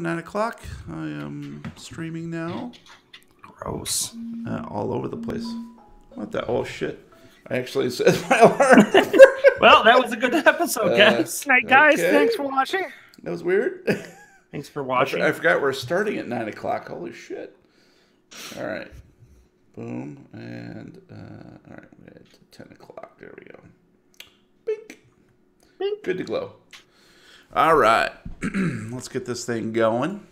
9 o'clock. I am streaming now. Gross. All over the place. What the? Oh, shit. I actually set my alarm. Well, that was a good episode, guys. Night, guys. Okay. Thanks for watching. That was weird. Thanks for watching. I forgot we're starting at 9 o'clock. Holy shit. All right. Boom. And, all right. We're at 10 o'clock. There we go. Bink. Bink. Good to glow. All right. Let's get this thing going.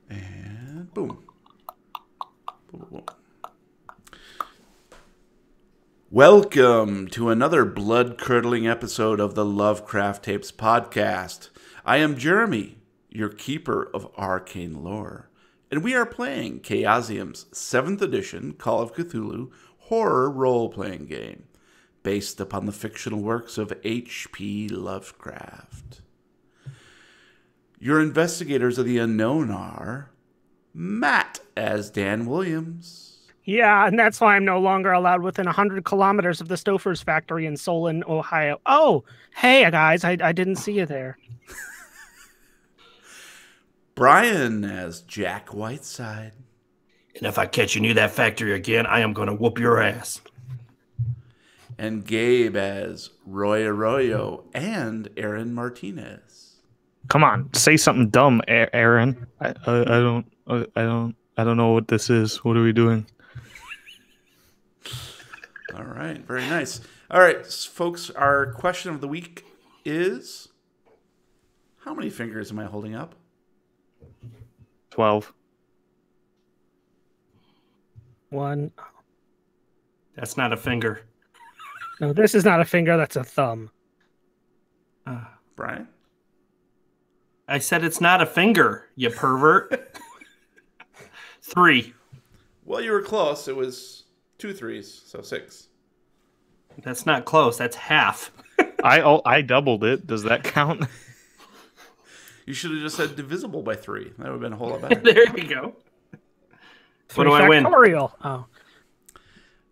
And boom. Boom, boom, boom. Welcome to another blood-curdling episode of the Lovecraft Tapes podcast. I am Jeremy, your keeper of arcane lore, and we are playing Chaosium's 7th edition Call of Cthulhu horror role-playing game, based upon the fictional works of H.P. Lovecraft. Your investigators of the unknown are Matt as Dan Williams. Yeah, and that's why I'm no longer allowed within 100 kilometers of the Stouffer's factory in Solon, Ohio. Oh, hey, guys, I didn't see you there. Brian as Jack Whiteside. And if I catch you near that factory again, I am going to whoop your ass. And Gabe as Roy Arroyo and Aaron Martinez. Come on, say something dumb, Aaron. I don't know what this is. What are we doing? All right, very nice. All right, folks, our question of the week is, how many fingers am I holding up? 12. 1. That's not a finger. No, this is not a finger, that's a thumb. Brian? I said it's not a finger, you pervert. 3. Well, you were close. It was 2 threes, so 6. That's not close. That's half. I doubled it. Does that count? You should have just said divisible by 3. That would have been a whole lot better. There you go. What do I win? Factorial. Oh.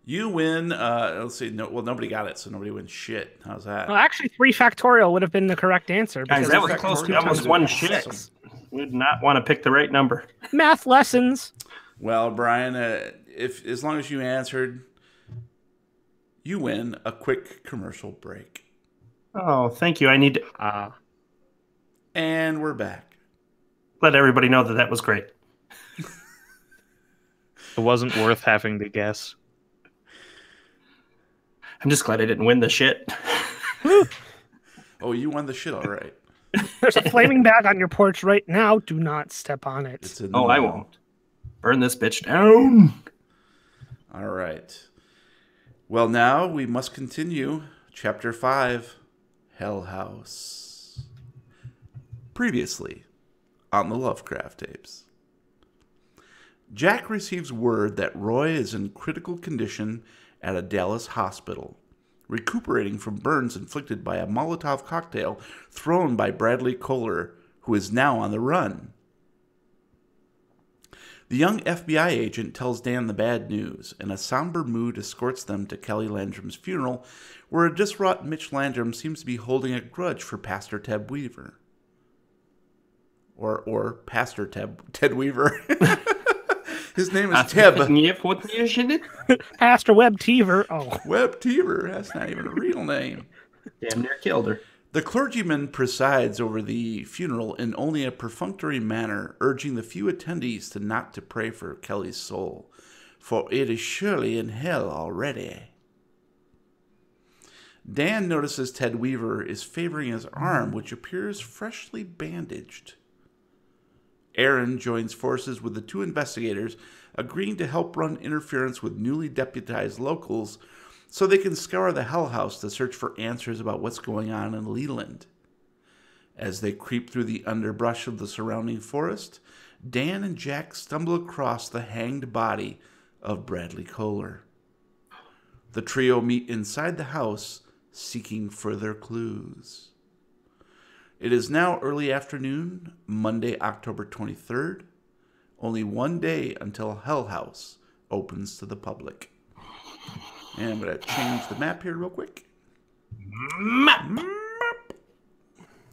You win, let's see, nobody got it, so nobody wins shit. How's that? Well, actually, 3 factorial would have been the correct answer. Guys, that was close. That was 1-6. Would not want to pick the right number. Math lessons. Well, Brian, if as long as you answered, you win a quick commercial break. Oh, thank you. I need to And we're back. let everybody know that was great. It wasn't worth having to guess. I'm just glad I didn't win the shit. Oh, you won the shit all right. There's a flaming bag on your porch right now. Do not step on it. It's in the I mail. won't. Burn this bitch down. All right. Well, now we must continue. Chapter 5, Hell House. Previously on the Lovecraft Tapes. Jack receives word that Roy is in critical condition at a Dallas hospital, recuperating from burns inflicted by a Molotov cocktail thrown by Bradley Kohler, who is now on the run. The young FBI agent tells Dan the bad news, and a somber mood escorts them to Kelly Landrum's funeral, where a distraught Mitch Landrum seems to be holding a grudge for Pastor Ted Weaver. Or Pastor Ted Weaver. His name is Teb. Pastor Webb Teaver. Oh. Webb Teaver. That's not even a real name. Damn near killed her. The clergyman presides over the funeral in only a perfunctory manner, urging the few attendees not to pray for Kelly's soul, for it is surely in hell already. Dan notices Ted Weaver is favoring his arm, which appears freshly bandaged. Aaron joins forces with the 2 investigators, agreeing to help run interference with newly deputized locals so they can scour the Hell House to search for answers about what's going on in Leland. As they creep through the underbrush of the surrounding forest, Dan and Jack stumble across the hanged body of Bradley Kohler. The trio meet inside the house, seeking further clues. It is now early afternoon, Monday, October 23rd. Only one day until Hell House opens to the public. And I'm going to change the map here real quick. Map.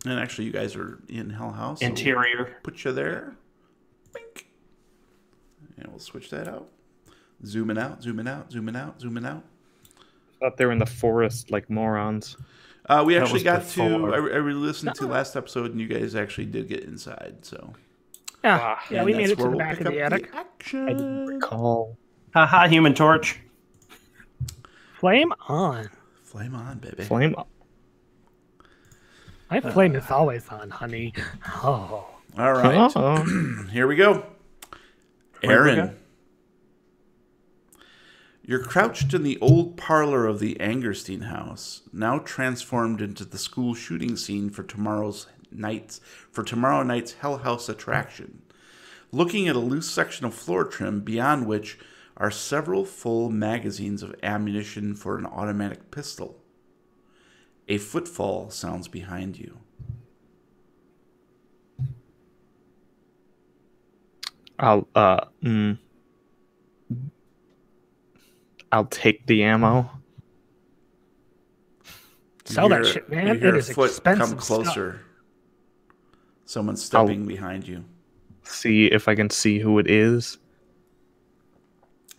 And actually, you guys are in Hell House. So Interior. we'll put you there. Bink. And we'll switch that out. Zooming out, zooming out, zooming out, zooming out. Thought they were in the forest like morons. We That actually was got to. before. I re-listened to last episode, and you guys actually did get inside. So Yeah, and we made that's it to where the we'll back pick of the up attic. I didn't recall. Haha, Human Torch. Flame on. Flame on, baby. Flame. My flame is always on, honey. Oh. All right. Oh. Here we go. Where we Aaron. go? You're crouched in the old parlor of the Angerstein house, now transformed into the school shooting scene for tomorrow night's Hell House attraction. Looking at a loose section of floor trim beyond which are several full magazines of ammunition for an automatic pistol. A footfall sounds behind you. I'll take the ammo. Sell that hear- shit, you man. hear It is a foot expensive come closer. stuff. Someone's stepping behind you. See if I can see who it is.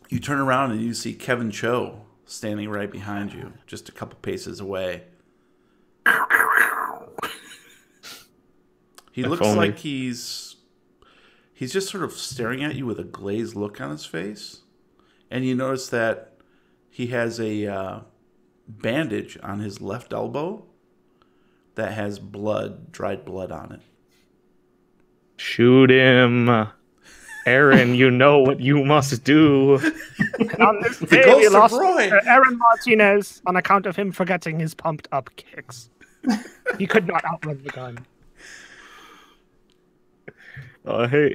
You turn around and you see Kevin Cho standing right behind you, just a couple paces away. He If looks only. like he's just sort of staring at you with a glazed look on his face. And you notice that he has a bandage on his left elbow that has dried blood on it. Shoot him. Aaron, you know what you must do. On this The day, we ghost of lost Roy. Aaron Martinez on account of him forgetting his pumped-up kicks. He could not outrun the gun.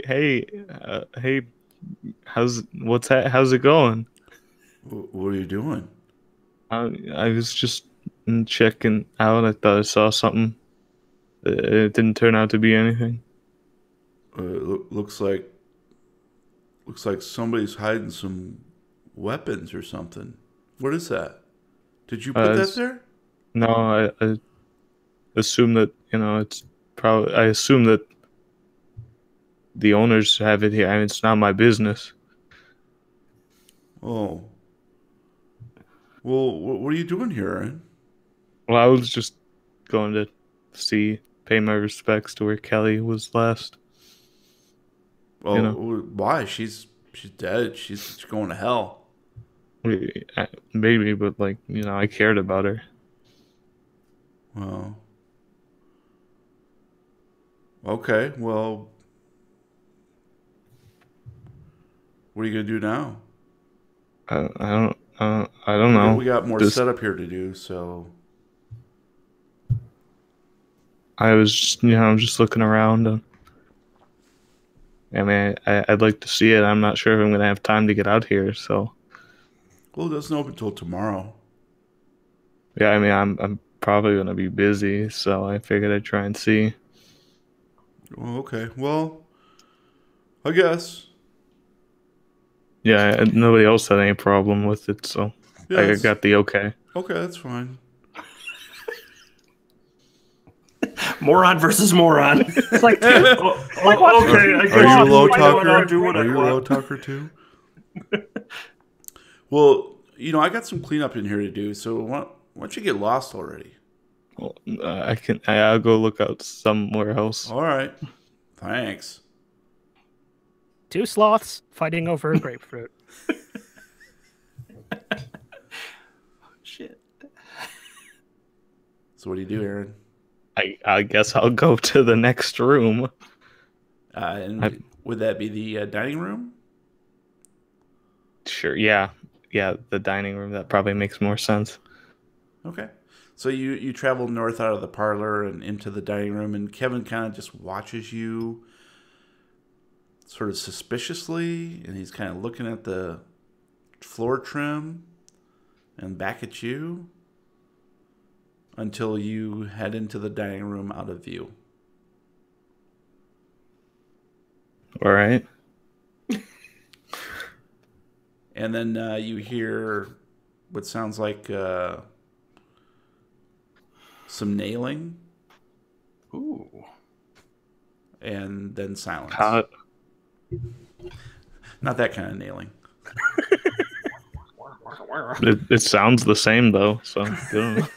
Hey, how's it going? What are you doing? I was just checking out. I thought I saw something. It didn't turn out to be anything. Looks like somebody's hiding some weapons or something. What is that? Did you put that there? No, I assume that it's probably. I assume that the owners have it here. I mean, it's not my business. Oh. Well, what are you doing here, Aaron? Well, I was just going to pay my respects to where Kelly was last. Well, why? She's dead. She's going to hell. Maybe, but I cared about her. Well. Okay. Well, what are you gonna do now? I don't know. We got more Just- setup here to do, so. I was just looking around. I mean, I'd like to see it. I'm not sure if I'm gonna have time to get out here. So Well, it doesn't open until tomorrow. yeah, I mean, I'm probably gonna be busy. So I figured I'd try and see. Well, okay. Well, I guess. Yeah, nobody else had any problem with it, so Yeah, I that's- got the okay. Okay, that's fine. Moron versus moron. It's like, Okay, I Are guess you a low I know what I'll talker? do what I Are you a want. low talker too? Well, I got some cleanup in here to do. So why don't you get lost already? Well, I'll go look out somewhere else. All right. Thanks. two sloths fighting over a grapefruit. Shit. So what do you do, Aaron? I guess I'll go to the next room. And would that be the dining room? Sure, yeah, the dining room. That probably makes more sense. Okay. So you travel north out of the parlor and into the dining room, and Kevin kind of just watches you sort of suspiciously, and he's kind of looking at the floor trim and back at you until you head into the dining room out of view. All right. And then you hear what sounds like some nailing Ooh. And then silence. Cut. Not that kind of nailing. It sounds the same though, so good.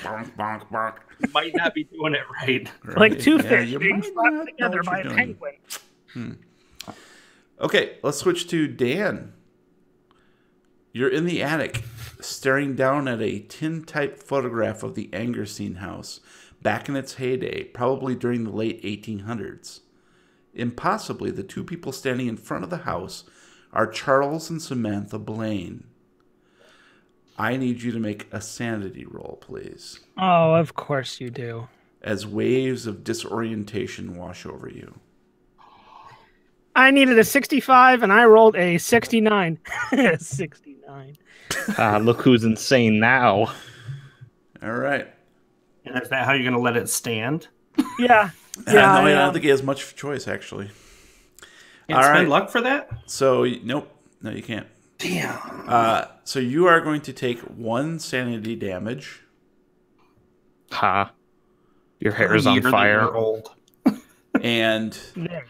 Bonk, bonk, bonk. You might not be doing it right. Like two Yeah, fish you being might slapped not know together what by a you're doing. penguin. Okay, let's switch to Dan. You're in the attic, staring down at a tin-type photograph of the Angerstein house, back in its heyday, probably during the late 1800s. Impossibly, the two people standing in front of the house are Charles and Samantha Blaine. I need you to make a sanity roll, please, Oh, of course you do. as waves of disorientation wash over you. I needed a 65 and I rolled a 69. 69. Look who's insane now. All right. And is that how you're going to let it stand? Yeah. No, Yeah. I don't think he has much choice, actually. Can't All spend right. luck for that? So, nope. No, you can't. Damn. So you are going to take 1 sanity damage. Ha. Your hair is Year on that fire. you're old. And Yeah.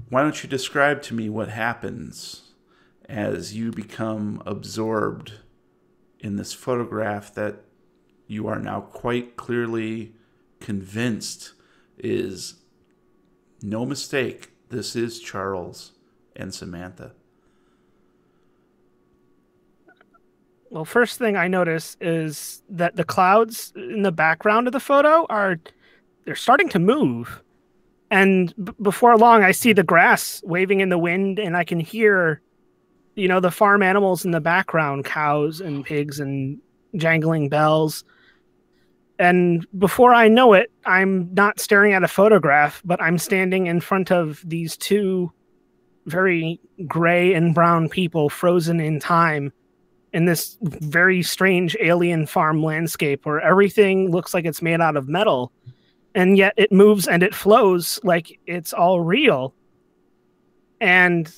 why don't you describe to me what happens as you become absorbed in this photograph that you are now quite clearly convinced is no mistake. This is Charles and Samantha. Well, first thing I notice is that the clouds in the background of the photo they're starting to move. And before long, I see the grass waving in the wind, and I can hear, the farm animals in the background, cows and pigs and jangling bells. And before I know it, I'm not staring at a photograph, but I'm standing in front of these two very gray and brown people frozen in time in this very strange alien farm landscape where everything looks like it's made out of metal. And yet it moves and it flows like it's all real. And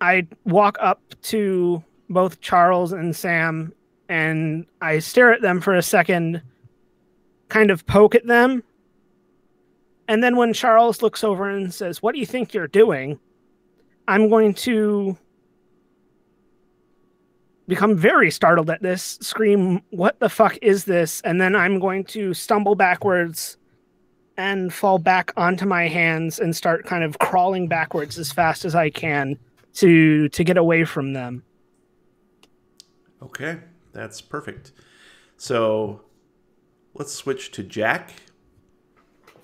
I walk up to both Charles and Sam and I stare at them for a second, kind of poke at them. And then when Charles looks over and says, "What do you think you're doing?" I'm going to become very startled at this, scream, "What the fuck is this?" And then I'm going to stumble backwards and fall back onto my hands and start kind of crawling backwards as fast as I can to get away from them. Okay, that's perfect. So let's switch to Jack.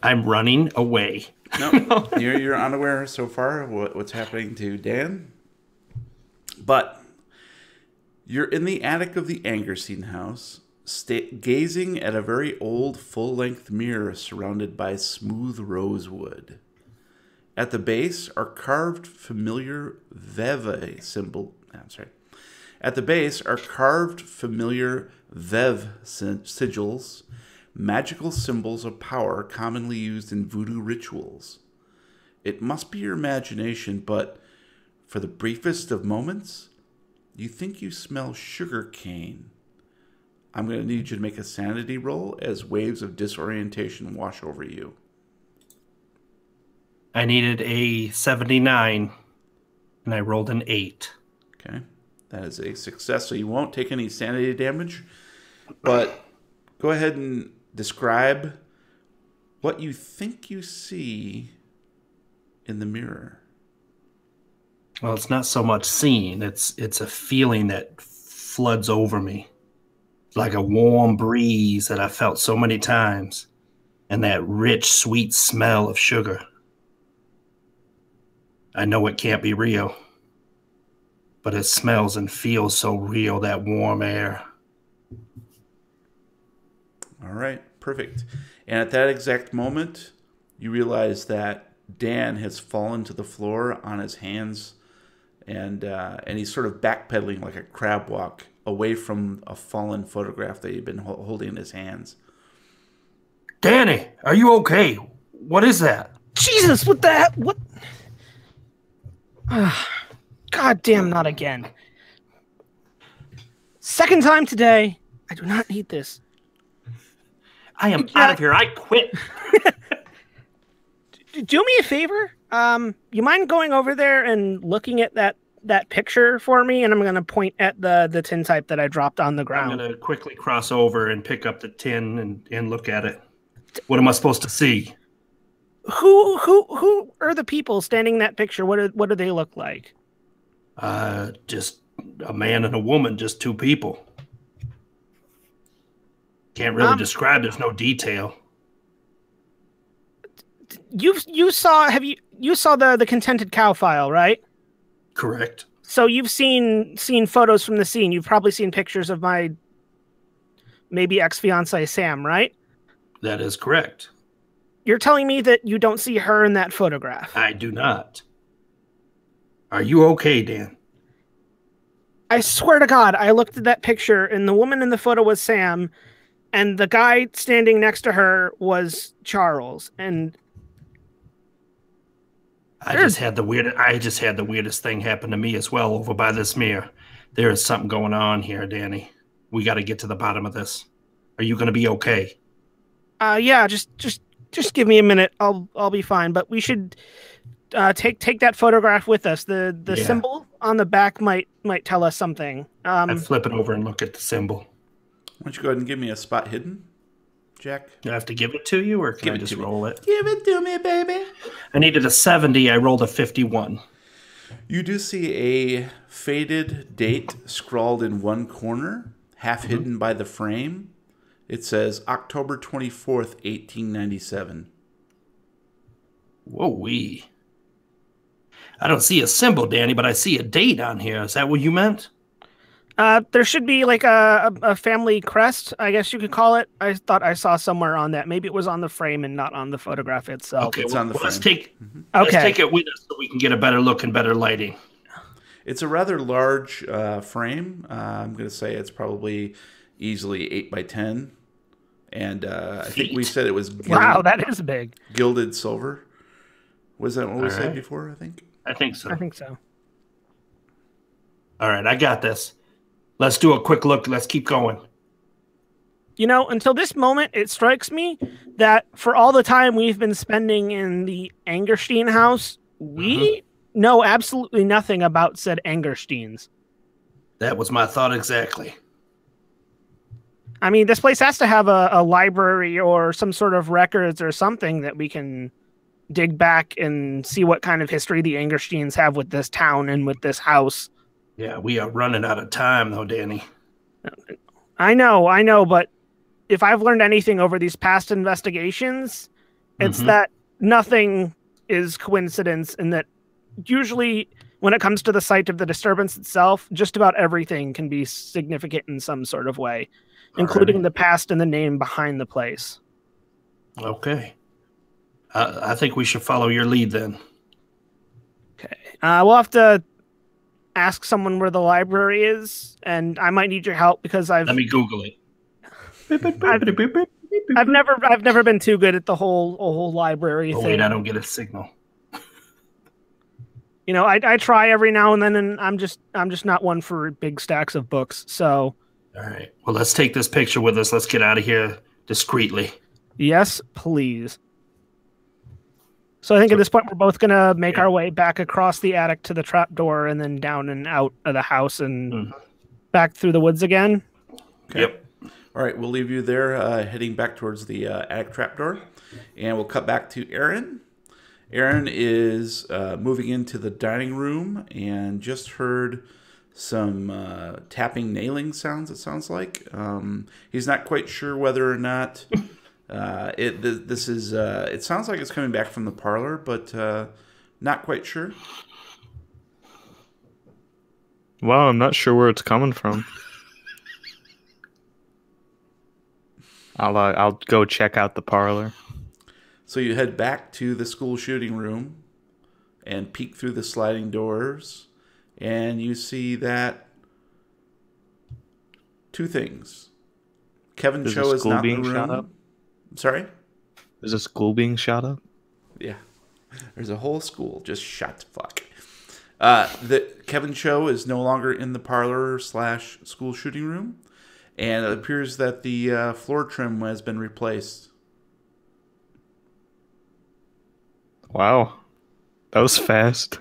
I'm running away. No, you're unaware so far of what's happening to Dan. But you're in the attic of the Angerstein house, gazing at a very old full-length mirror surrounded by smooth rosewood. At the base are carved familiar At the base are carved familiar Vev sigils, magical symbols of power commonly used in voodoo rituals. It must be your imagination, but for the briefest of moments, you think you smell sugar cane. I'm going to need you to make a sanity roll as waves of disorientation wash over you. I needed a 79, and I rolled an 8. Okay, that is a success, so you won't take any sanity damage, but go ahead and describe what you think you see in the mirror. Well, it's not so much seeing. It's a feeling that floods over me. Like a warm breeze that I felt so many times. And that rich, sweet smell of sugar. I know it can't be real. But it smells and feels so real, that warm air. All right, perfect. And at that exact moment, you realize that Dan has fallen to the floor on his hands, and he's sort of backpedaling like a crab walk away from a fallen photograph that he'd been holding in his hands. Danny, are you okay? What is that? Jesus, what the heck? What? God damn, not again. Second time today. I do not need this. I am out of here. I quit. Do me a favor. You mind going over there and looking at that picture for me? And I'm going to point at the tintype that I dropped on the ground. I'm going to quickly cross over and pick up the tin and look at it. What am I supposed to see? Who are the people standing in that picture? What do they look like? Just a man and a woman, just two people. Can't really describe. There's no detail. You saw the contented cow file, right? Correct. So you've seen photos from the scene. You've probably seen pictures of my maybe ex-fiance Sam, right? That is correct. You're telling me that you don't see her in that photograph? I do not. Are you okay, Dan? I swear to God, I looked at that picture and the woman in the photo was Sam and the guy standing next to her was Charles. And I just had the weirdest thing happen to me as well over by this mirror. There is something going on here, Danny. We got to get to the bottom of this. Are you going to be okay? Yeah, just give me a minute. I'll be fine. But we should take that photograph with us. The symbol on the back might tell us something. I'd flip it over and look at the symbol. Why don't you go ahead and give me a spot hidden, Jack? Do I have to give it to you, or can I just roll it? Give it to me, baby. I needed a 70. I rolled a 51. You do see a faded date scrawled in one corner, half hidden by the frame. It says October 24th, 1897. Whoa-wee. I don't see a symbol, Danny, but I see a date on here. Is that what you meant? There should be like a family crest, I guess you could call it. I thought I saw somewhere on that. Maybe it was on the frame and not on the photograph itself. Okay, it's on the frame. Let's take it with us so we can get a better look and better lighting. It's a rather large frame. I'm going to say it's probably easily 8 by 10. And I think we said it was gilded, wow, that is big. Gilded silver. Was that what we said before, I think? I think so. All right, I got this. Let's do a quick look. Let's keep going. You know, until this moment, it strikes me that for all the time we've been spending in the Angerstein house, we know absolutely nothing about said Angersteins. That was my thought exactly. I mean, this place has to have a library or some sort of records or something that we can dig back and see what kind of history the Angersteins have with this town and with this house. Yeah, we are running out of time, though, Danny. I know, but if I've learned anything over these past investigations, it's that nothing is coincidence, and that usually when it comes to the site of the disturbance itself, just about everything can be significant in some sort of way, including the past and the name behind the place. Okay. I think we should follow your lead then. Okay. We'll have to ask someone where the library is, and I might need your help because Let me Google it. I've never been too good at the whole library thing. Wait, I don't get a signal. You know, I try every now and then, and I'm just not one for big stacks of books. So, all right. Well, let's take this picture with us. Let's get out of here discreetly. Yes, please. So I think at this point we're both gonna make our way back across the attic to the trap door, and then down and out of the house and back through the woods again. Okay. Yep. All right, we'll leave you there, heading back towards the attic trapdoor, and we'll cut back to Aaron. Aaron is moving into the dining room and just heard some tapping, nailing sounds. It sounds like he's not quite sure whether or not it sounds like it's coming back from the parlor, but not quite sure. Wow, I'm not sure where it's coming from. I'll go check out the parlor. So you head back to the school shooting room and peek through the sliding doors, and you see that two things. Kevin Cho is not in the room. Shot up? Sorry? Is a school being shot up? Yeah. There's a whole school just shot to fuck. Kevin Cho is no longer in the parlor / school shooting room, And it appears that the floor trim has been replaced. Wow, that was fast.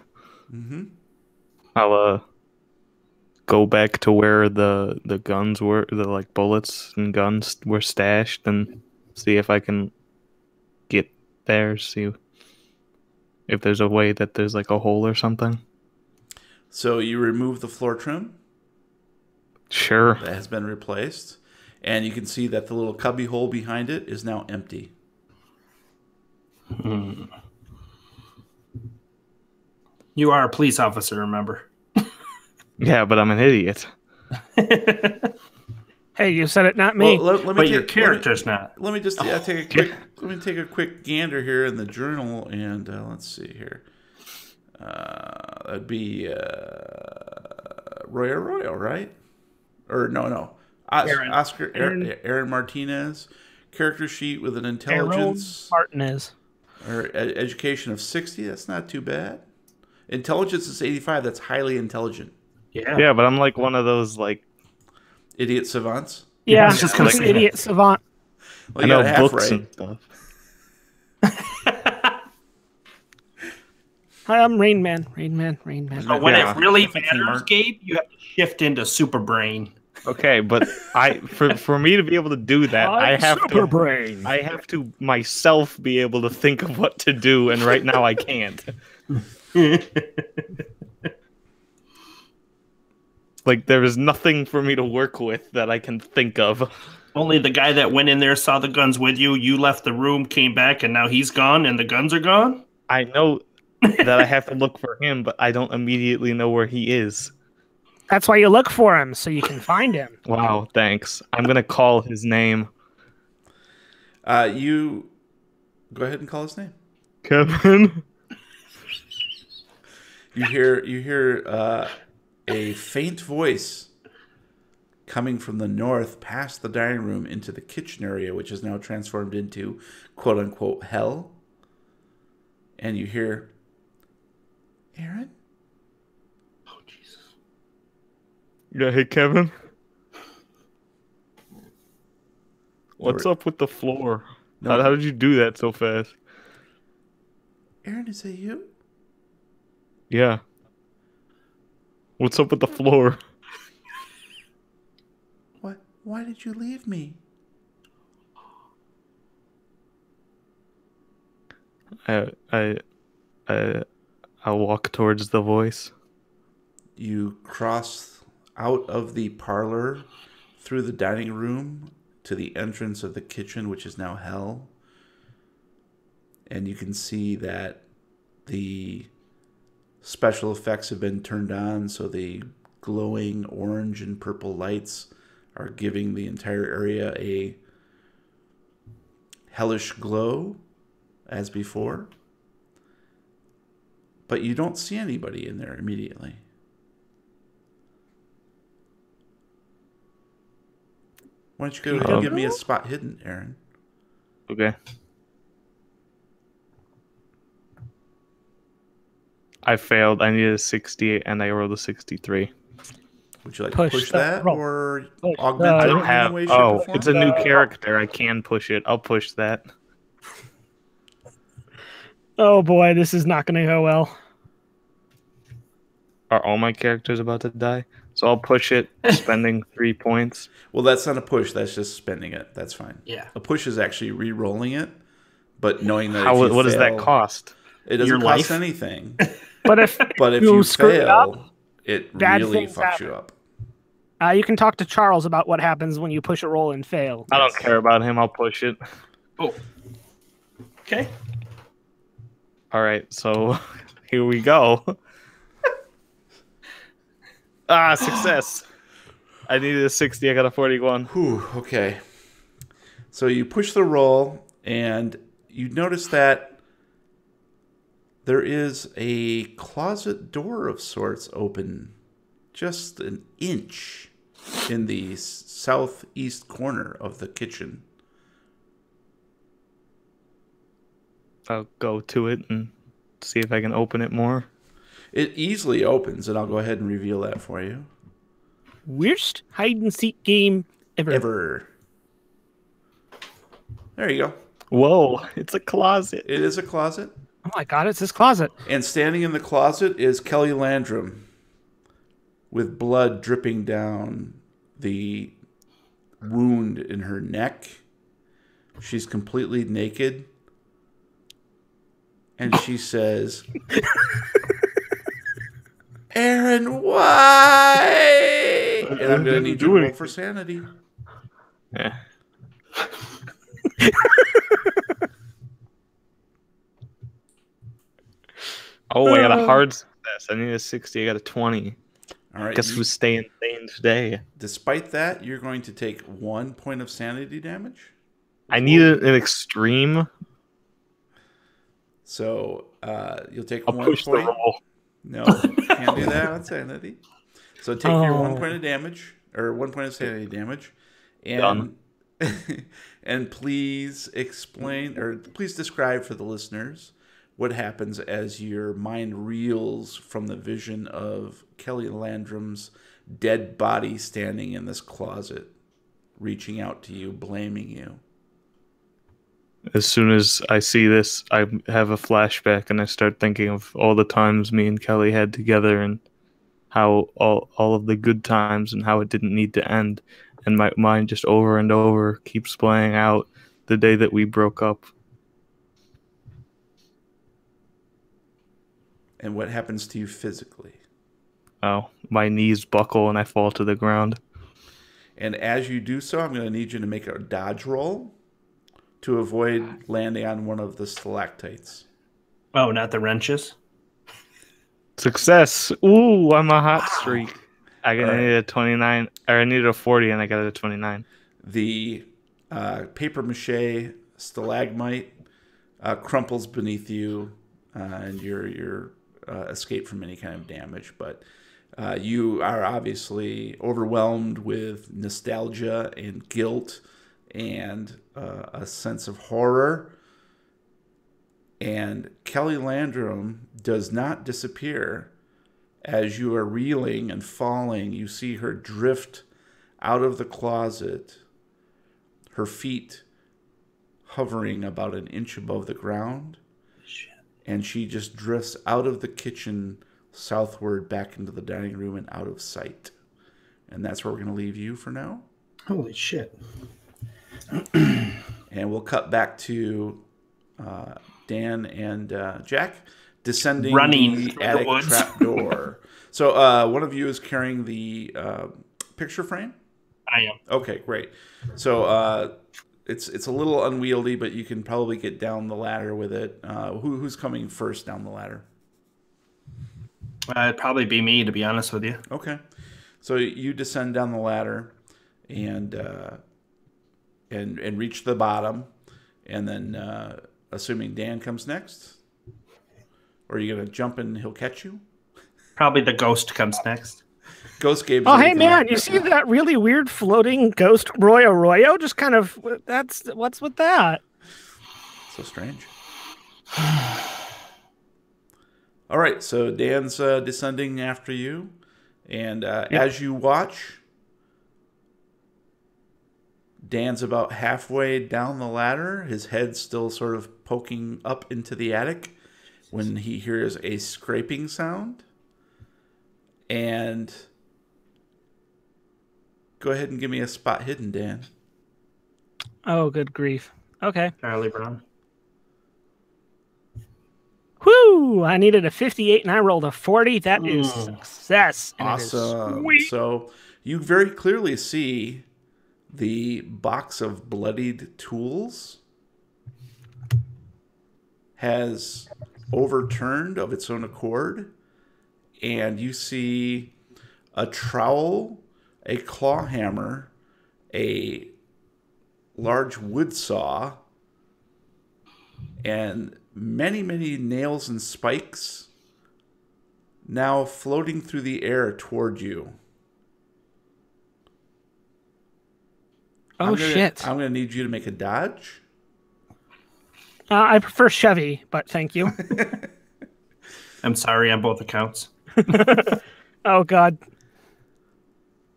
Mm-hmm. I'll go back to where the guns were, the like bullets and guns were stashed, and see if I can get there. See if there's a way that there's like a hole or something. So you remove the floor trim Sure. that has been replaced, and you can see that the little cubby hole behind it is now empty. You are a police officer, remember? Yeah, but I'm an idiot. Hey, you said it, not me. Well, let me But take, your character's not. Let me just take a quick. Let me take a quick gander here in the journal, and let's see here. That'd be Roy Arroyo, right? Or no. Aaron Martinez. Character sheet with an intelligence Martinez. or education of 60. That's not too bad. Intelligence is 85. That's highly intelligent. Yeah, but I'm like one of those like Idiot savants. Yeah, I was just gonna he's an say idiot savant. Well, I you know got half books right. and stuff. Hi, I'm Rain Man. Rain Man. But when Yeah. it really Thank you, matters, Mark. Gabe, you have to shift into super brain. Okay, but for me to be able to do that, I have brain. I have to myself be able to think of what to do, and right now I can't. Like there is nothing for me to work with that I can think of. Only the guy that went in there saw the guns with you. You left the room, came back, and now he's gone, and the guns are gone. I know that I have to look for him, but I don't immediately know where he is. That's why you look for him, so you can find him. Wow, thanks. I'm gonna call his name. You go ahead and call his name. Kevin. You hear a faint voice coming from the north past the dining room into the kitchen area, which is now transformed into quote unquote hell. And you hear, Aaron? Oh, Jesus. Yeah, hey Kevin. What's up with the floor? No. How did you do that so fast? Aaron, is that you? Yeah. What's up with the floor? What? Why did you leave me? I'll walk towards the voice. You cross out of the parlor through the dining room to the entrance of the kitchen, which is now hell. And you can see that the special effects have been turned on, so the glowing orange and purple lights are giving the entire area a hellish glow as before. But you don't see anybody in there immediately. Why don't you go ahead and give me a spot hidden, Aaron? Okay. I failed. I needed a 68 and I rolled a 63. Would you like to push that roll. or Push augment the- it I in don't any have. way, shape, Oh, or form? it's a new character. I can push it. I'll push that. Oh boy, this is not going to go well. Are all my characters about to die? So I'll push it, spending 3 points. Well, that's not a push. That's just spending it. That's fine. Yeah. A push is actually re-rolling it, but knowing that if you What does that fail, cost? It doesn't Your cost life? anything. But if But if You you screw it up, fail, it bad really things fucks you happen. up. you can talk to Charles about what happens when you push a roll and fail. I don't care about him. I'll push it. Oh. Okay. All right, so here we go. Success. I needed a 60. I got a 41. Whew, okay. So you push the roll, and you notice that there is a closet door of sorts open just an inch in the southeast corner of the kitchen. I'll go to it and see if I can open it more. It easily opens, and I'll go ahead and reveal that for you. Worst hide and seek game ever. There you go. Whoa, it's a closet. It is a closet. Oh my God, it's his closet. And standing in the closet is Kelly Landrum with blood dripping down the wound in her neck. She's completely naked. And she says, Aaron, why? And I'm going to need you to roll for sanity. Yeah. Oh, I got a hard success. I need a 60. I got a 20. All right. Guess who's staying sane today? Despite that, you're going to take 1 point of sanity damage. I need an extreme. So you'll take I'll 1 push point. the roll. No, can't do that on sanity. So take your 1 point of damage, or 1 point of sanity damage, and and please explain, or please describe for the listeners what happens as your mind reels from the vision of Kelly Landrum's dead body standing in this closet, reaching out to you, blaming you. As soon as I see this, I have a flashback and I start thinking of all the times me and Kelly had together and how all of the good times and how it didn't need to end. And my mind just over and over keeps playing out the day that we broke up. And what happens to you physically? Oh, my knees buckle and I fall to the ground. And as you do so, I'm going to need you to make a dodge roll to avoid landing on one of the stalactites. Oh, not the wrenches? Success! Ooh, I'm a hot streak. I needed a 29, or I needed a 40 and I got a 29. The paper mache stalagmite crumples beneath you, and you're escape from any kind of damage. But you are obviously overwhelmed with nostalgia and guilt and a sense of horror. And Kelly Landrum does not disappear. As you are reeling and falling, you see her drift out of the closet, her feet hovering about an inch above the ground. And she just drifts out of the kitchen southward back into the dining room and out of sight. And that's where we're going to leave you for now. Holy shit. And we'll cut back to Dan and Jack descending running the attic trap door. So one of you is carrying the picture frame? I am. Okay, great. So it's a little unwieldy, but you can probably get down the ladder with it. Who's coming first down the ladder? It'd probably be me, to be honest with you. Okay. So you descend down the ladder and reach the bottom, and then assuming Dan comes next, or are you gonna jump and he'll catch you? Probably the ghost comes next. Ghost Gabe's Oh, hey anything. man, you see that really weird floating ghost Royo Royo? Just kind of, what's with that? So strange. All right, so Dan's descending after you, and as you watch, Dan's about halfway down the ladder, his head still sort of poking up into the attic, when he hears a scraping sound. And go ahead and give me a spot hidden, Dan. Oh, good grief. Okay. Charlie Brown. Whoo! I needed a 58 and I rolled a 40. That is success. And it is Awesome. sweet. So you very clearly see the box of bloodied tools has overturned of its own accord, and you see a trowel, a claw hammer, a large wood saw, and many, many nails and spikes now floating through the air toward you. Oh, shit. I'm going to need you to make a dodge. I prefer Chevy, but thank you. I'm sorry on both accounts. Oh, God.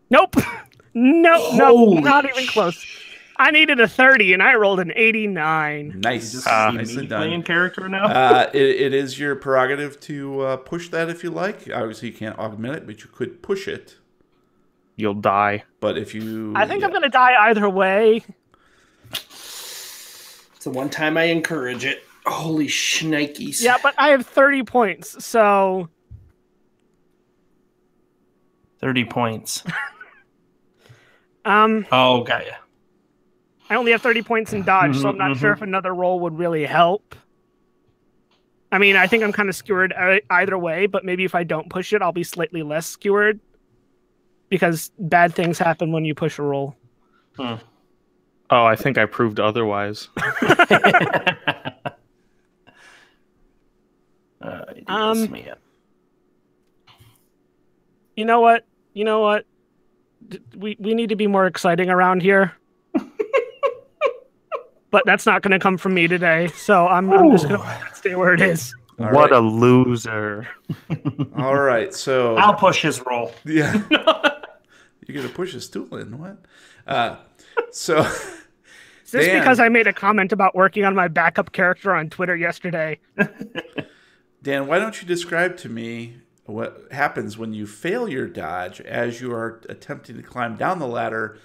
Nope. No, not even close. I needed a 30 and I rolled an 89. Nice. Nicely Nicely done. playing character now. It is your prerogative to push that if you like. Obviously, you can't augment it, but you could push it. You'll die. But if you... I think I'm going to die either way. It's the one time I encourage it. Holy shnikes. Yeah, but I have 30 points, so... 30 points. Oh, got ya. I only have 30 points in dodge, so I'm not sure if another roll would really help. I mean, I think I'm kind of skewered either way, but maybe if I don't push it, I'll be slightly less skewered. Because bad things happen when you push a roll. Oh, I think I proved otherwise. You know what? We need to be more exciting around here. But that's not going to come from me today, so I'm just going to stay where it is. What a loser. All right, so... I'll push his roll. Yeah. You're going to push his stool in, what? So... Is this because I made a comment about working on my backup character on Twitter yesterday? Dan, why don't you describe to me what happens when you fail your dodge as you are attempting to climb down the ladder,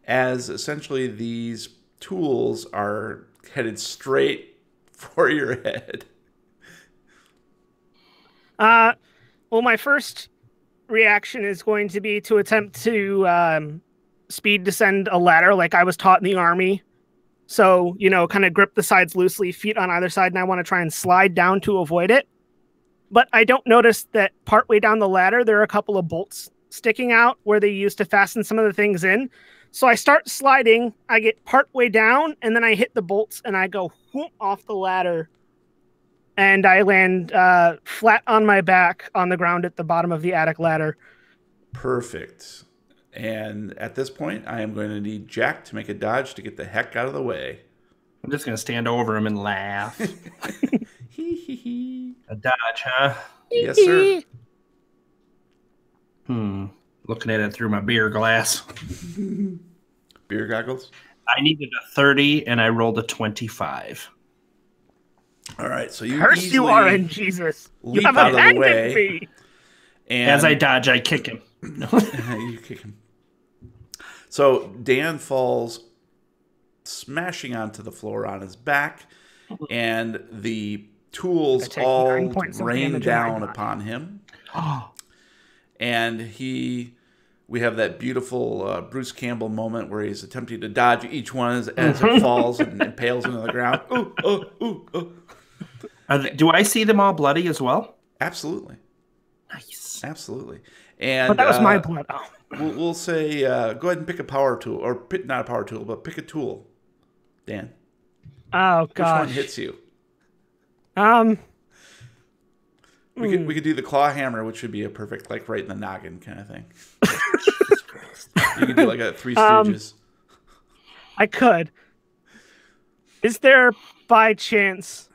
as essentially these tools are headed straight for your head? Well, my first reaction is going to be to attempt to speed descend a ladder like I was taught in the army. So, kind of grip the sides loosely, feet on either side, and I want to try and slide down to avoid it. But I don't notice that partway down the ladder, there are a couple of bolts sticking out where they used to fasten some of the things in. So I start sliding, I get partway down, and then I hit the bolts, and I go whoop off the ladder. And I land flat on my back on the ground at the bottom of the attic ladder. Perfect. And at this point, I am going to need Jack to make a dodge to get the heck out of the way. I'm just going to stand over him and laugh. A dodge, huh? Yes, sir. Looking at it through my beer glass. Beer goggles? I needed a 30 and I rolled a 25. All right, so you Curse you are in Jesus. Leap You have out of the abandoned way. me. And As I dodge, I kick him. you kick him. So Dan falls smashing onto the floor on his back, and the tools all 9 points of rain damage down in my upon him. And we have that beautiful Bruce Campbell moment where he's attempting to dodge each one as it falls and impales into the ground. Do I see them all bloody as well? Absolutely. Nice. Absolutely. And But that was my blood. Oh. We'll say, go ahead and pick a power tool, or not a power tool, but pick a tool, Dan. Oh, Which gosh. one hits you? We could do the claw hammer, which would be a perfect, like, right in the noggin kind of thing. You could do like a Three Stooges. I could. Is there, by chance...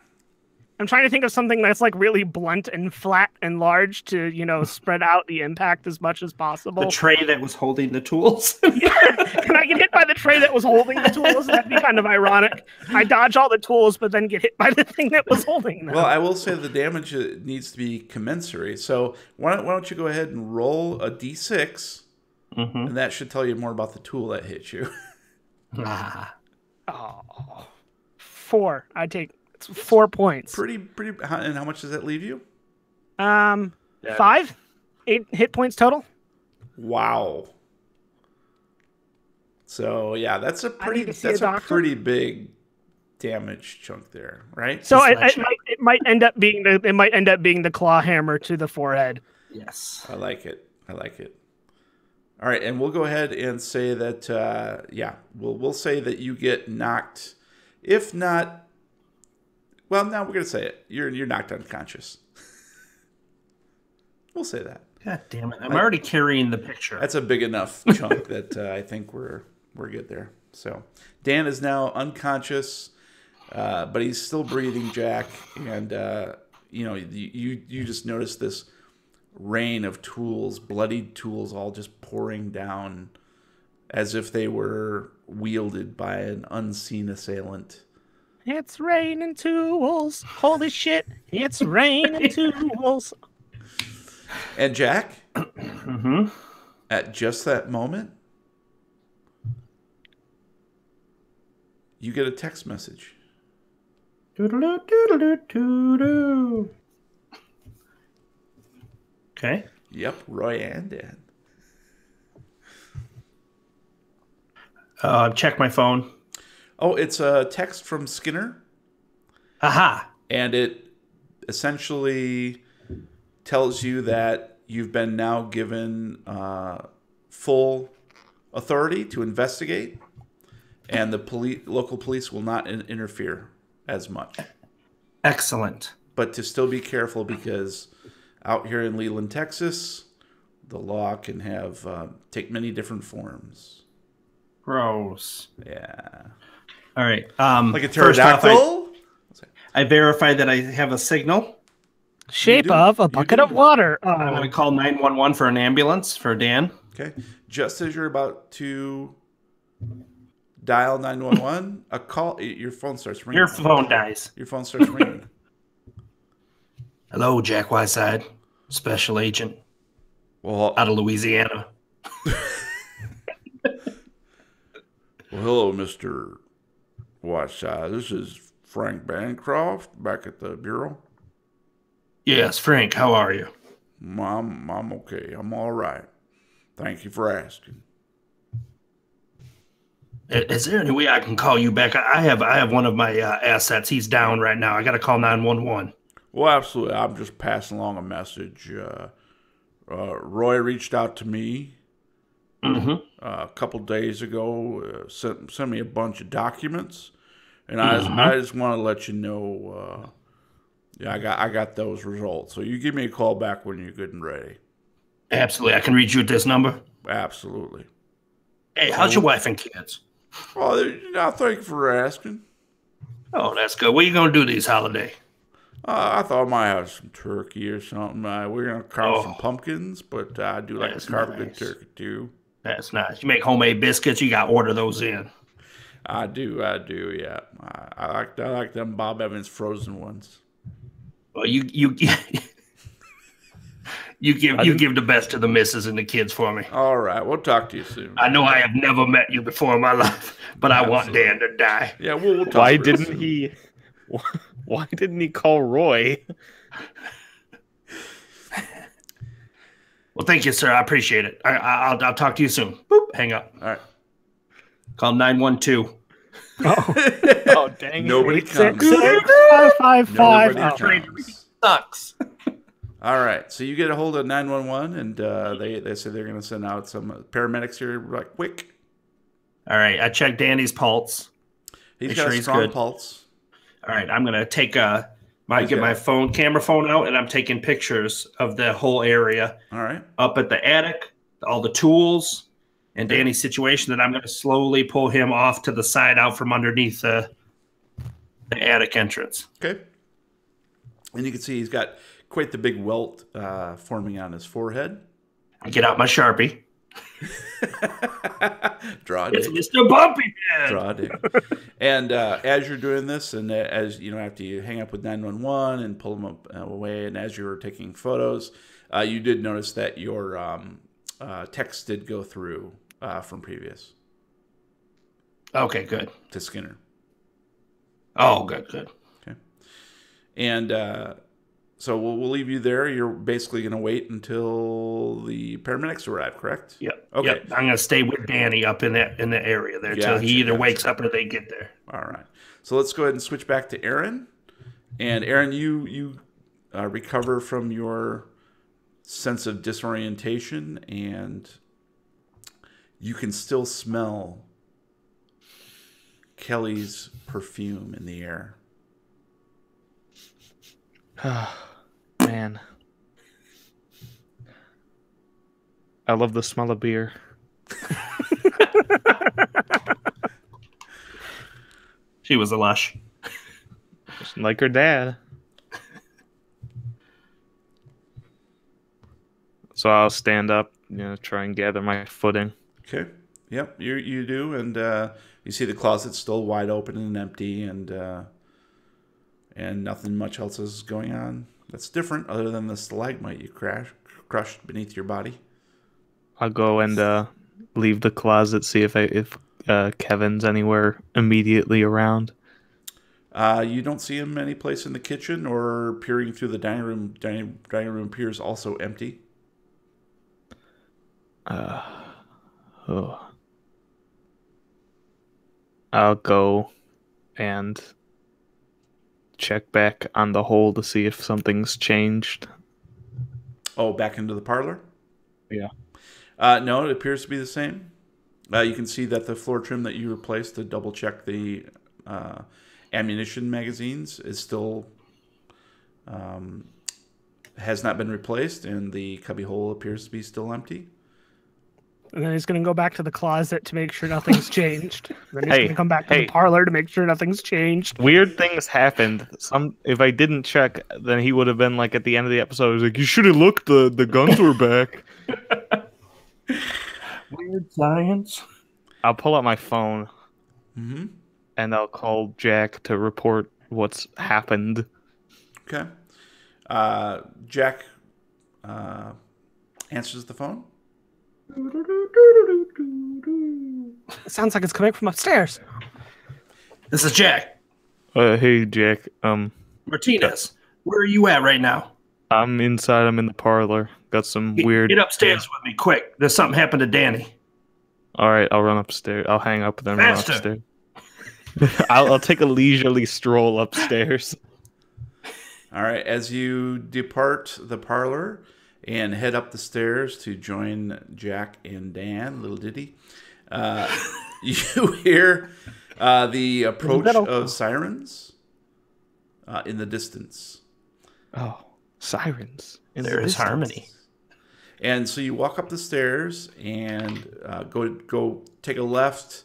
I'm trying to think of something that's like really blunt and flat and large to, spread out the impact as much as possible. The tray that was holding the tools. Yeah. Can I get hit by the tray that was holding the tools? That'd be kind of ironic. I dodge all the tools, but then get hit by the thing that was holding them. Well, I will say the damage needs to be commensurate. So why don't you go ahead and roll a d6, and that should tell you more about the tool that hit you. Oh, 4. I take 4 points. Pretty. And how much does that leave you? 5? 8 hit points total. Wow. So yeah, that's a pretty big damage chunk there, right? So it might end up being the claw hammer to the forehead. Yes, I like it. All right, and we'll go ahead and say that we'll say that you get knocked, if not. Well, now we're gonna say it. You're knocked unconscious. We'll say that. God damn it! I'm already carrying the picture. That's a big enough chunk that I think we're good there. So Dan is now unconscious, but he's still breathing, Jack. And you just notice this rain of tools, bloodied tools, all just pouring down as if they were wielded by an unseen assailant. It's raining tools. Holy shit. It's raining tools. And Jack, Mm-hmm. at just that moment, you get a text message. Doodle-doo, doodle-doo, doodle-doo. Okay. Yep, Roy and Dan. Check my phone. Oh, it's a text from Skinner, Aha. and it essentially tells you that you've been now given full authority to investigate, and the local police will not interfere as much. Excellent. But to still be careful, because out here in Leland, Texas, the law can take many different forms. Gross. Yeah. All right. Like a First off, pterodactyl? I verified that I have a signal. Shape do. of a You bucket do. of water. I'm going to call 911 for an ambulance for Dan. Okay. Just as you're about to dial 911, your phone starts ringing. Your phone dies. Your phone starts ringing. Hello, Jack Whiteside, special agent Well, out of Louisiana. hello, Mr. Whiteside. This is Frank Bancroft back at the Bureau. Yes, Frank, how are you? I'm okay. I'm all right. Thank you for asking. Is there any way I can call you back? I have one of my assets. He's down right now. I got to call 911. Well, absolutely. I'm just passing along a message. Roy reached out to me a couple days ago, sent me a bunch of documents, and I just want to let you know, I got those results. So you give me a call back when you're good and ready. Absolutely. I can reach you at this number. Absolutely. Hey, how's your wife and kids? Oh, thank you for asking. Oh, that's good. What are you going to do these holiday? I thought I might have some turkey or something. We're going to carve some Oh. pumpkins, but I do like That's to carve a good nice. turkey, too. That's nice. You make homemade biscuits. You got to order those in. I do, yeah. I like them Bob Evans frozen ones. Well, you give the best to the missus and the kids for me. All right, we'll talk to you soon. I know I have never met you before in my life, but I want Dan to die. Yeah, we'll talk. Why real didn't soon. he? Why didn't he call Roy? Well, thank you, sir. I appreciate it. I'll talk to you soon. Boop, hang up. All right. Call 912. Oh, dang! Nobody Six, six, comes. 555. Nobody Oh. comes. Sucks. All right, so you get a hold of 911, and they say they're going to send out some paramedics here, like quick. All right, I checked Danny's pulse. He's Make got sure a he's strong good. pulse. All right, I'm gonna take get good. my camera phone out, and I'm taking pictures of the whole area All right. up at the attic, all the tools, and Danny's situation. Then I'm gonna slowly pull him off to the side, out from underneath the attic entrance. Okay. And you can see he's got quite the big welt forming on his forehead. I get out my Sharpie. Draw a It's dick. Mr. Bumpy Man. Draw a dick. And as you're doing this, and as you know, after you hang up with 911 and pull them up away, and as you were taking photos, you did notice that your text did go through from previous Okay, good. to Skinner. Oh, good. Okay. And so we'll leave you there. You're basically going to wait until the paramedics arrive, correct? Yep. Okay. Yep. I'm gonna stay with Danny up in the area there till he either wakes up or they get there. All right. So let's go ahead and switch back to Aaron. And Aaron, you recover from your sense of disorientation, and you can still smell Kelly's perfume in the air. Man, I love the smell of beer. She was a lush. Just like her dad. So I'll stand up, try and gather my footing. Okay. Yep, you do, and you see the closet still wide open and empty, and nothing much else is going on that's different other than the stalagmite you crushed beneath your body. I'll go and leave the closet, see if Kevin's anywhere immediately around. You don't see him any place in the kitchen or peering through the dining room. Dining room appears also empty. Oh. I'll go and check back on the hole to see if something's changed. Oh, back into the parlor? Yeah. No, it appears to be the same. You can see that the floor trim that you replaced to double check the ammunition magazines is still has not been replaced, and the cubby hole appears to be still empty. And then he's going to go back to the closet to make sure nothing's changed. Then he's Hey, going to come back to the parlor to make sure nothing's changed. Weird things happened. If I didn't check, then he would have been like at the end of the episode. He was like, "You should have looked. The guns were back." Weird science. I'll pull out my phone Mm-hmm. and I'll call Jack to report what's happened. Okay. Jack answers the phone. It sounds like it's coming from upstairs. This is Jack. Hey, Jack. Martinez, where are you at right now? I'm inside. I'm in the parlor. Got some weird. Get upstairs with me, quick. There's something happened to Danny. All right, I'll run upstairs. I'll hang up, then Faster. run upstairs. I'll take a leisurely stroll upstairs. All right. As you depart the parlor and head up the stairs to join Jack and Dan, little Diddy, you hear the approach of sirens in the distance. Oh, sirens! There is harmony. And so you walk up the stairs and go take a left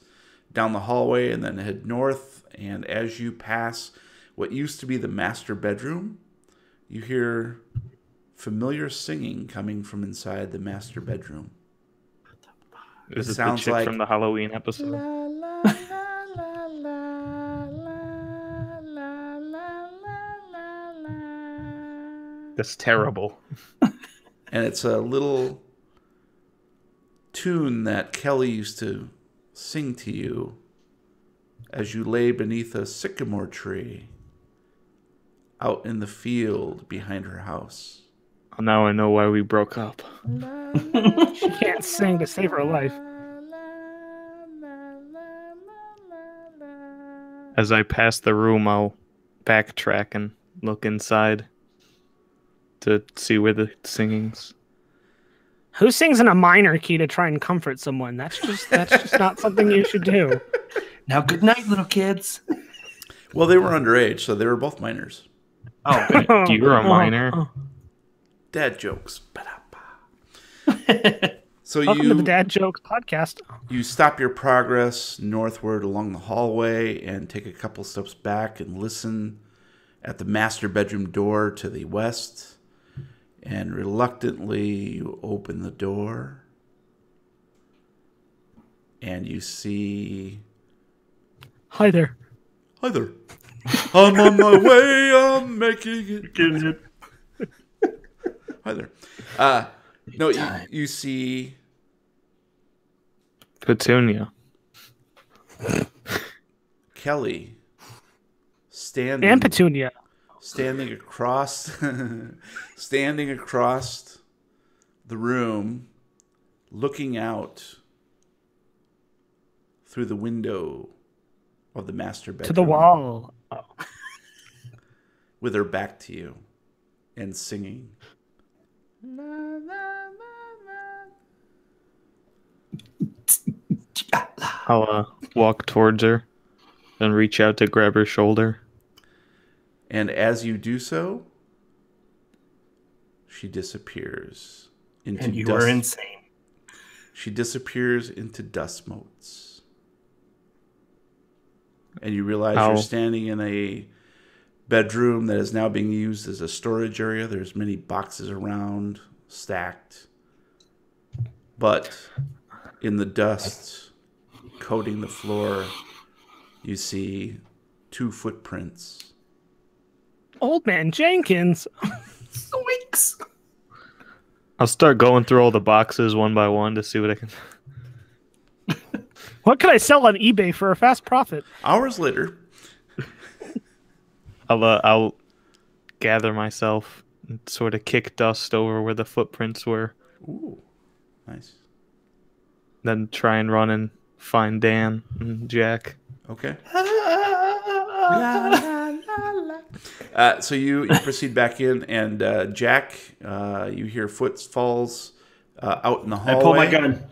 down the hallway and then head north. And as you pass what used to be the master bedroom, you hear familiar singing coming from inside the master bedroom. Is it the sounds chick like from the Halloween episode? That's terrible. And it's a little tune that Kelly used to sing to you as you lay beneath a sycamore tree out in the field behind her house. Now I know why we broke up. She can't sing to save her life. As I pass the room, I'll backtrack and look inside to see where the singing's. Who sings in a minor key to try and comfort someone? That's just not something you should do. Now, good night, little kids. Well, they were underage, so they were both minors. Oh, You're a minor. Dad jokes. So Welcome to the Dad Jokes podcast. You stop your progress northward along the hallway and take a couple steps back and listen at the master bedroom door to the west. And reluctantly, you open the door. And you see... Hi there. Hi there. I'm on my way. I'm making it. Hi there. No, you see... Petunia. Kelly standing... And Petunia. Standing across the room, looking out through the window of the master bedroom. To the wall. Oh. With her back to you and singing. I'll walk towards her and reach out to grab her shoulder. And as you do so, she disappears into and you dust. are insane. She disappears into dust motes. And you realize you're standing in a bedroom that is now being used as a storage area. There's many boxes around, stacked. But in the dust, coating the floor, you see 2 footprints. Old man Jenkins. Zoinks! I'll start going through all the boxes one by one to see what I can. What can I sell on eBay for a fast profit? Hours later, I'll gather myself and sort of kick dust over where the footprints were. ooh, nice. Then try and run and find Dan and Jack. Okay. So you proceed back in, and Jack, you hear footfalls out in the hallway. I pull my gun.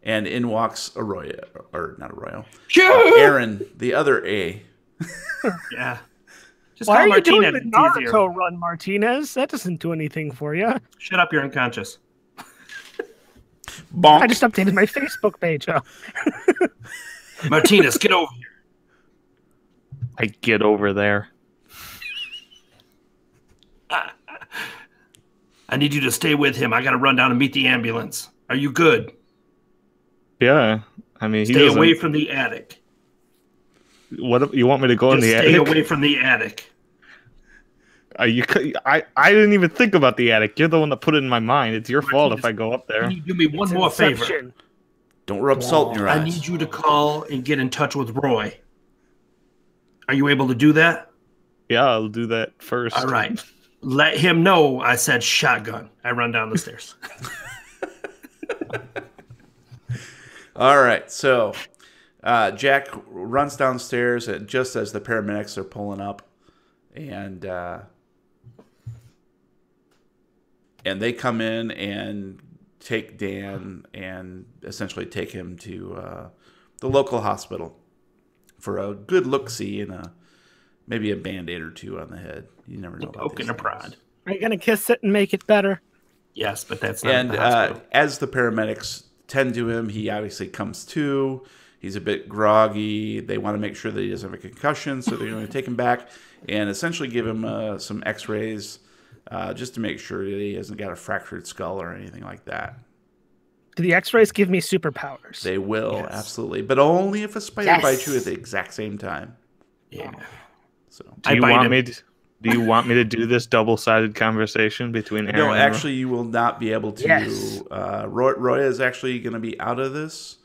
And in walks Arroyo, or not Arroyo, Shoo! Aaron, the other A. Yeah. Just Why call are you Martina. doing the It's easier. Naruto run, Martinez? That doesn't do anything for you. Shut up, you're unconscious. Bonk. I just updated my Facebook page. Oh. Martinez, get over here. I get over there. I need you to stay with him. I got to run down and meet the ambulance. Are you good? Yeah, I mean, he Stay doesn't. away from the attic. What you want me to go in Just the stay attic? away from the attic. I didn't even think about the attic. You're the one that put it in my mind. It's your fault if I go up there. Can you do me one It's more favor? Inception. Don't rub salt in your eyes. I need you to call and get in touch with Roy. Are you able to do that? Yeah, I'll do that first. All right. Let him know I said shotgun. I run down the stairs. All right, so Jack runs downstairs just as the paramedics are pulling up, and they come in and take Dan and essentially take him to the local hospital for a good look-see and maybe a Band-Aid or 2 on the head. You never know. Poke and a prod. Are you going to kiss it and make it better? Yes, but that's not And the hospital. as the paramedics tend to him, he obviously comes to. He's a bit groggy. They want to make sure that he doesn't have a concussion, so they're going to take him back and essentially give him some x-rays just to make sure that he hasn't got a fractured skull or anything like that. Do the x-rays give me superpowers? They will, Yes. absolutely. But only if a spider Yes. bites you at the exact same time. Yeah. So Do you bite want him. me? Do you want me to do this double-sided conversation between Aaron? No, and actually, you will not be able to. Yes. Roy is actually going to be out of this.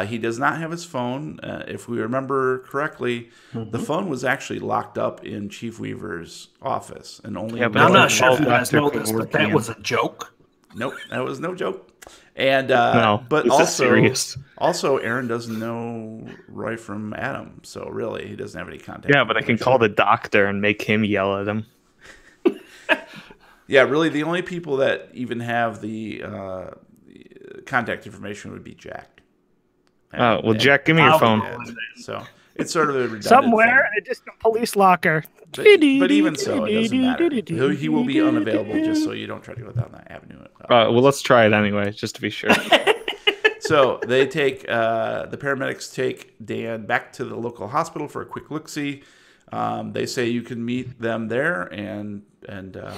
He does not have his phone. If we remember correctly, the phone was actually locked up in Chief Weaver's office, and only. Yeah, but I'm not Dr. sure if you guys know Dr. this, but that Kevorkian. was a joke. Nope, that was no joke. And No, but this is also, serious. Aaron doesn't know Roy from Adam, so really, he doesn't have any contact. Yeah, but I can call the doctor and make him yell at him. Yeah, really, the only people that even have the contact information would be Jack. Oh, well, Jack, give me your I'll phone. go. So it's sort of a redundant Somewhere thing. in a distant police locker. But even so, it doesn't matter. He will be unavailable, just so you don't try to go down that avenue. Well, let's try it anyway, just to be sure. So they take the paramedics take Dan back to the local hospital for a quick look-see. They say you can meet them there, and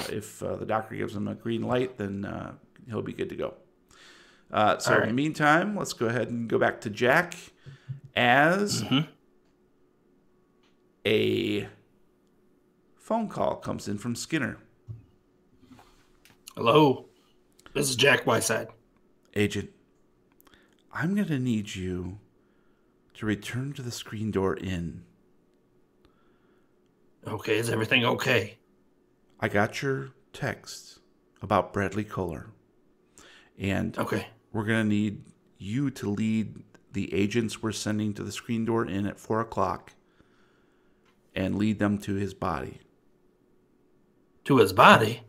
if the doctor gives him a green light, then he'll be good to go. So in the meantime, let's go ahead and go back to Jack as a phone call comes in from Skinner. Hello, this is Jack Whiteside. Agent, I'm going to need you to return to the Screen Door Inn. Okay, is everything okay? I got your text about Bradley Kohler, and Okay. we're going to need you to lead the agents we're sending to the Screen Door Inn at 4 o'clock and lead them to his body. To his body?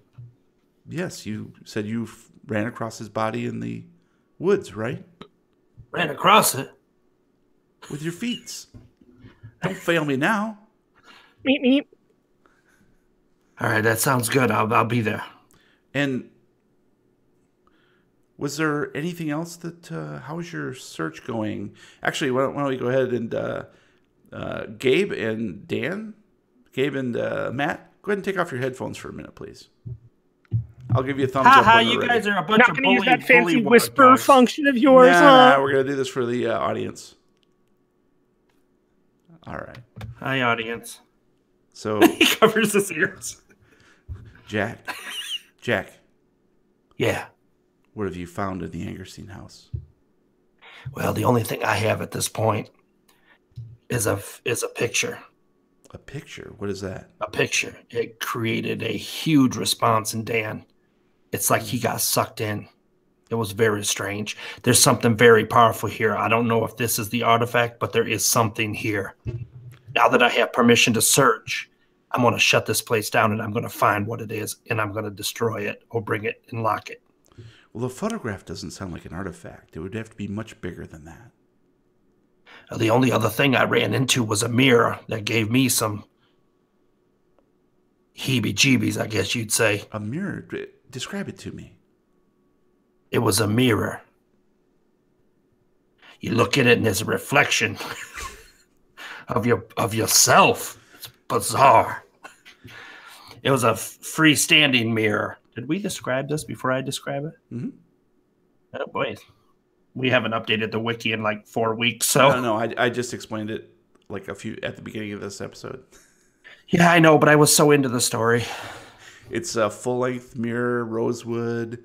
Yes, you said you ran across his body in the woods, right? Ran across it? With your feet. Don't fail me now. Meep, meep. All right, that sounds good. I'll be there. And was there anything else that, how was your search going? Actually, why don't we go ahead and Gabe and Dan, Gabe and Matt, go ahead and take off your headphones for a minute, please. I'll give you a thumbs up. Ha, when you we're guys ready. are a bunch Not of going to use that fancy bully whisper dogs. function of yours, huh? Nah, we're gonna do this for the audience. All right. Hi, audience. So He covers his ears. Jack, Yeah. what have you found in the Angerstein house? Well, the only thing I have at this point is a picture. A picture. What is that? A picture. It created a huge response in Dan. It's like he got sucked in. It was very strange. There's something very powerful here. I don't know if this is the artifact, but there is something here. Now that I have permission to search, I'm going to shut this place down and I'm going to find what it is and I'm going to destroy it or bring it and lock it. Well, the photograph doesn't sound like an artifact. It would have to be much bigger than that. The only other thing I ran into was a mirror that gave me some heebie-jeebies, I guess you'd say. A mirror? Describe it to me. It was a mirror. You look at it and there's a reflection of yourself. It's bizarre. It was a freestanding mirror. Did we describe this before I describe it? Mm-hmm. Oh boy. We haven't updated the wiki in like 4 weeks, so No, I just explained it like at the beginning of this episode. yeah, I know, but I was so into the story. It's a full-length mirror, rosewood,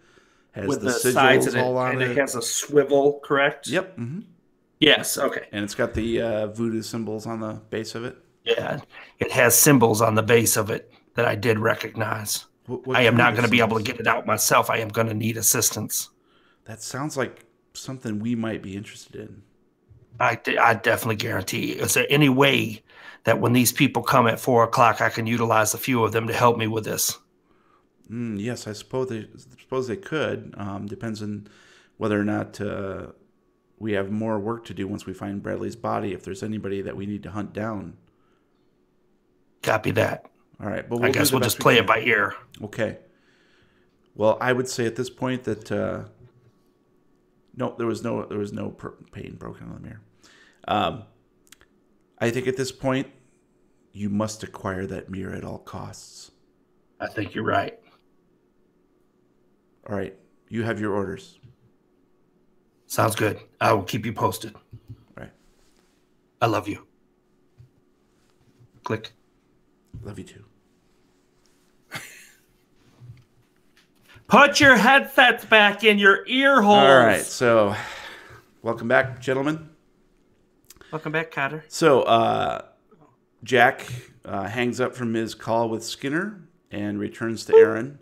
has With the sides sigils and all on and it. it has a swivel, correct? Yep. Mm-hmm. Yes, okay. And it's got the voodoo symbols on the base of it. Yeah, it has symbols on the base of it that I did recognize. What I am not voodoo going to be able to symbols? get it out myself. I am going to need assistance. That sounds like something we might be interested in. I definitely guarantee. Is there any way that when these people come at 4 o'clock, I can utilize a few of them to help me with this? Yes, I suppose they could. Depends on whether or not we have more work to do once we find Bradley's body. If there's anybody that we need to hunt down. Copy that. All right, but I guess we'll just play it by ear. Okay. Well, I would say at this point that no, there was no paint broken on the mirror. I think at this point you must acquire that mirror at all costs. I think you're right. All right, you have your orders. Sounds good. I will keep you posted. All right, I love you. Click. love you too. Put your headsets back in your ear holes. All right, so welcome back, gentlemen. Welcome back, Cotter. So Jack hangs up from his call with Skinner and returns to Aaron.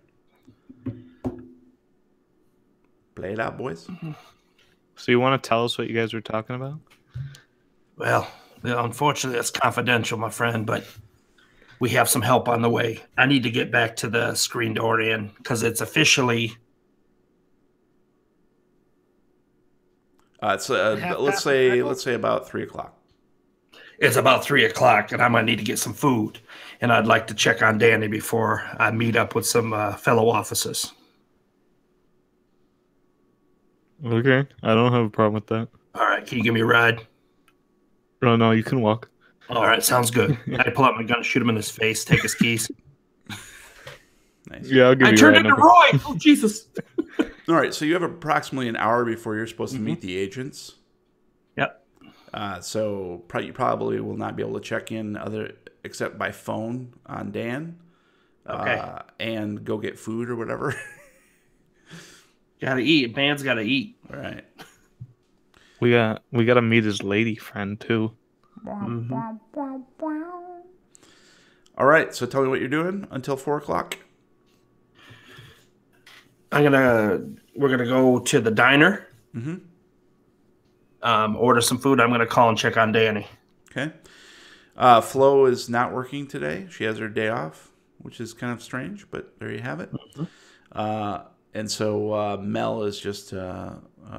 Play it out, boys. So you want to tell us what you guys were talking about? Well, unfortunately, that's confidential, my friend, but we have some help on the way. I need to get back to the screen door in because it's officially. It's let's say about 3 o'clock. It's about 3 o'clock, and I might need to get some food. And I'd like to check on Danny before I meet up with some fellow officers. Okay, I don't have a problem with that. All right, can you give me a ride? Oh, no, you can walk. All right, sounds good. I pull out my gun, shoot him in his face, take his keys. Nice. Yeah, I'll give I you turned a ride. into Roy. Oh, Jesus. All right, so you have approximately an hour before you're supposed to meet the agents. Yep. So you probably will not be able to check in except by phone on Dan. Okay. And go get food or whatever. Gotta eat. Man's gotta eat. All right. We gotta meet his lady friend too. All right, so tell me what you're doing until 4 o'clock. We're gonna go to the diner. Order some food. I'm gonna call and check on Danny. Okay. Flo is not working today. She has her day off, which is kind of strange, but there you have it. And so Mel is just...